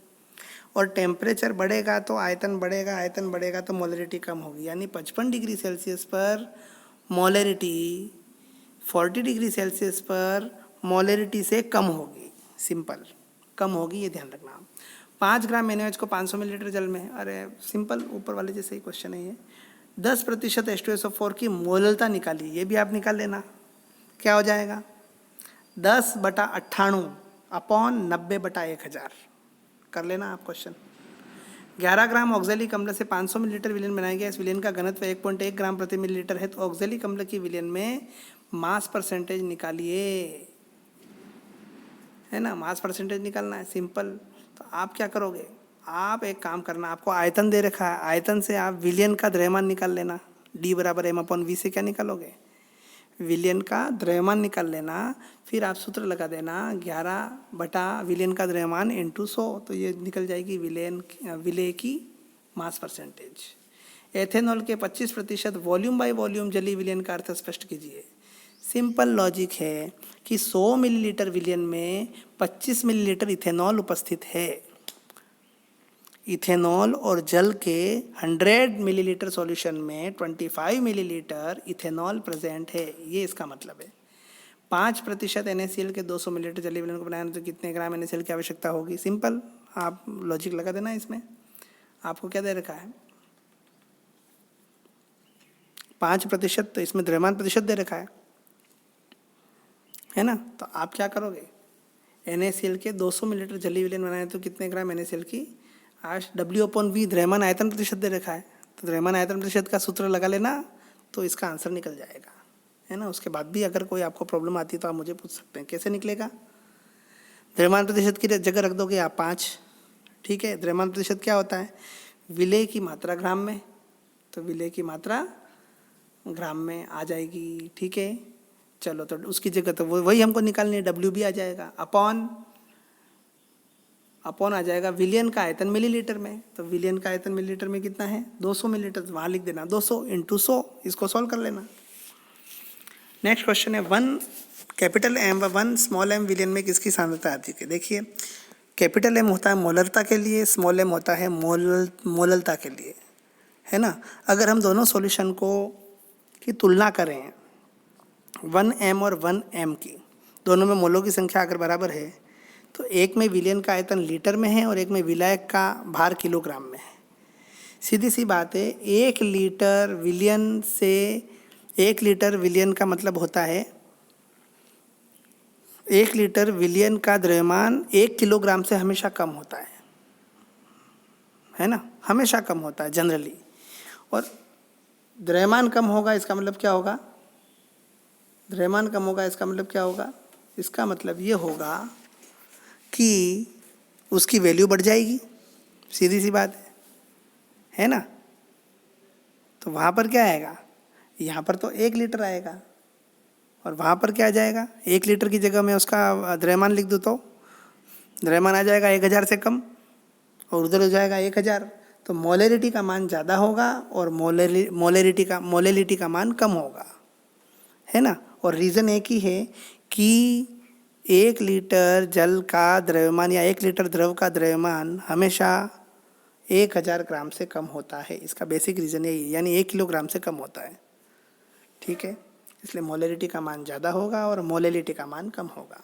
और टेम्परेचर बढ़ेगा तो आयतन बढ़ेगा, आयतन बढ़ेगा तो मोलैलिटी कम होगी, यानी 55 डिग्री सेल्सियस पर मोलैलिटी 40 डिग्री सेल्सियस पर मोलैलिटी से कम होगी, सिंपल, कम होगी, ये ध्यान रखना। 5 ग्राम NaOH को 500 मिलीलीटर जल में, अरे सिंपल, ऊपर वाले जैसे ही क्वेश्चन है ये। 10% H2SO4 की मोललता निकाली, ये भी आप निकाल लेना, क्या हो जाएगा, 10/98 अपॉन 90/1000 कर लेना आप क्वेश्चन। 11 ग्राम ऑक्जेलिक अम्ल से 500 मिलीलीटर विलयन बनाया गया। इस विलयन का घनत्व 1.1 ग्राम प्रति मिलीलीटर है, तो ऑक्जेलिक अम्ल की विलयन में मास परसेंटेज निकालिए, है ना, मास परसेंटेज निकालना है, सिंपल। तो आप क्या करोगे, आप एक काम करना, आपको आयतन दे रखा है, आयतन से आप विलयन का द्रव्यमान निकाल लेना। D = m/v से क्या निकालोगे, विलयन का द्रव्यमान निकाल लेना। फिर आप सूत्र लगा देना 11 बटा विलयन का द्रव्यमान इंटू 100, तो ये निकल जाएगी विलय की मास परसेंटेज। एथेनॉल के 25% वॉल्यूम बाय वॉल्यूम जलीय विलयन का अर्थ स्पष्ट कीजिए। सिंपल लॉजिक है कि 100 मिलीलीटर विलयन में 25 मिलीलीटर इथेनॉल उपस्थित है। इथेनॉल और जल के 100 मिलीलीटर सॉल्यूशन में 25 मिलीलीटर इथेनॉल प्रेजेंट है, ये इसका मतलब है। 5% NaCl के 200 मिलीलीटर जलीय विलयन को बनाने तो कितने ग्राम NaCl की आवश्यकता होगी, सिंपल, आप लॉजिक लगा देना। इसमें आपको क्या दे रखा है, 5%, तो इसमें द्रव्यमान प्रतिशत दे रखा है ना। तो आप क्या करोगे, NaCl के 200 मिलीलीटर जलीय विलयन बनाने तो कितने ग्राम NaCl की, आज W/V द्रव्यमान आयतन प्रतिशत दे रखा है, तो द्रव्यमान आयतन प्रतिशत का सूत्र लगा लेना, तो इसका आंसर निकल जाएगा, है ना। उसके बाद भी अगर कोई आपको प्रॉब्लम आती है तो आप मुझे पूछ सकते हैं। कैसे निकलेगा? द्रव्यमान प्रतिशत की जगह रख दोगे आप 5, ठीक है। द्रव्यमान प्रतिशत क्या होता है? विलेय की मात्रा ग्राम में, तो विलेय की मात्रा ग्राम में आ जाएगी, ठीक है। चलो तो उसकी जगह तो वही हमको निकालनी है, डब्ल्यू भी आ जाएगा, अपॉन आ जाएगा विलियन का आयतन मिलीलीटर में। तो विलियन का आयतन मिलीलीटर में कितना है? 200 मिलीलीटर, वहाँ लिख देना 200 इंटू 100, इसको सॉल्व कर लेना। नेक्स्ट क्वेश्चन है 1 कैपिटल एम व 1 स्मॉल एम विलियन में किसकी सांद्रता आती है? देखिए, कैपिटल एम होता है मोलरता के लिए, स्मॉल एम होता है मोललता के लिए, है ना। अगर हम दोनों सॉल्यूशन की तुलना करें 1 एम और 1 एम की, दोनों में मोलों की संख्या अगर बराबर है तो एक में विलियन का आयतन लीटर में है और एक में विलायक का भार किलोग्राम में है। सीधी सी बात है, 1 लीटर विलियन का मतलब होता है 1 लीटर विलियन का द्रव्यमान 1 किलोग्राम से हमेशा कम होता है ना, हमेशा कम होता है जनरली। और द्रव्यमान कम होगा इसका मतलब क्या होगा? द्रव्यमान कम होगा इसका मतलब क्या होगा? इसका मतलब ये होगा कि उसकी वैल्यू बढ़ जाएगी, सीधी सी बात है ना। तो वहाँ पर क्या आएगा? यहाँ पर तो 1 लीटर आएगा और वहाँ पर क्या आ जाएगा? 1 लीटर की जगह मैं उसका द्रव्यमान लिख दूँ तो द्रव्यमान आ जाएगा 1000 से कम और उधर हो जाएगा 1000। तो मोलैरिटी का मान ज़्यादा होगा और मोलैलिटी का मान कम होगा, है ना। और रीज़न एक ही है कि 1 लीटर जल का द्रव्यमान या 1 लीटर द्रव का द्रव्यमान हमेशा 1000 ग्राम से कम होता है। इसका बेसिक रीज़न यही है, यानी 1 किलोग्राम से कम होता है, ठीक है। इसलिए मोलैरिटी का मान ज़्यादा होगा और मोलैलिटी का मान कम होगा।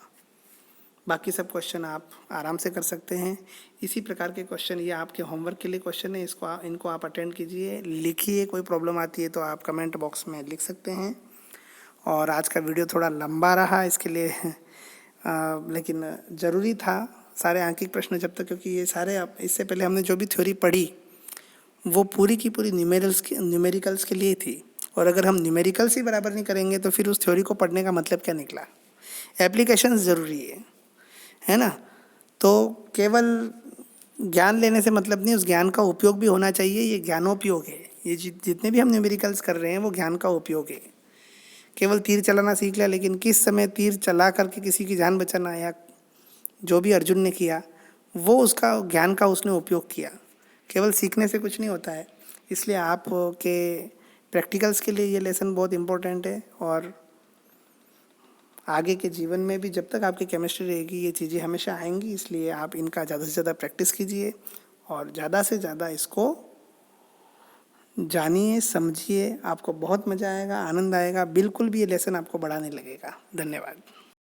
बाकी सब क्वेश्चन आप आराम से कर सकते हैं। इसी प्रकार के क्वेश्चन ये आपके होमवर्क के लिए क्वेश्चन है, इनको आप अटेंड कीजिए, लिखिए। कोई प्रॉब्लम आती है तो आप कमेंट बॉक्स में लिख सकते हैं। और आज का वीडियो थोड़ा लंबा रहा इसके लिए लेकिन ज़रूरी था सारे आंकिक प्रश्न जब तक, क्योंकि ये सारे इससे पहले हमने जो भी थ्योरी पढ़ी वो पूरी की पूरी न्यूमेरिकल्स के लिए थी। और अगर हम न्यूमेरिकल्स ही बराबर नहीं करेंगे तो फिर उस थ्योरी को पढ़ने का मतलब क्या निकला? एप्लीकेशंस ज़रूरी है ना। तो केवल ज्ञान लेने से मतलब नहीं, उस ज्ञान का उपयोग भी होना चाहिए। ये ज्ञानोपयोग है, ये जितने भी हम न्यूमेरिकल्स कर रहे हैं वो ज्ञान का उपयोग है। केवल तीर चलाना सीख लिया, लेकिन किस समय तीर चला करके किसी की जान बचाना, या जो भी अर्जुन ने किया वो उसका ज्ञान का उसने उपयोग किया। केवल सीखने से कुछ नहीं होता है। इसलिए आप के प्रैक्टिकल्स के लिए ये लेसन बहुत इम्पोर्टेंट है। और आगे के जीवन में भी जब तक आपकी केमिस्ट्री रहेगी ये चीज़ें हमेशा आएंगी। इसलिए आप इनका ज़्यादा से ज़्यादा प्रैक्टिस कीजिए और ज़्यादा से ज़्यादा इसको जानिए, समझिए। आपको बहुत मज़ा आएगा, आनंद आएगा। बिल्कुल भी ये लेसन आपको बड़ा नहीं लगेगा। धन्यवाद।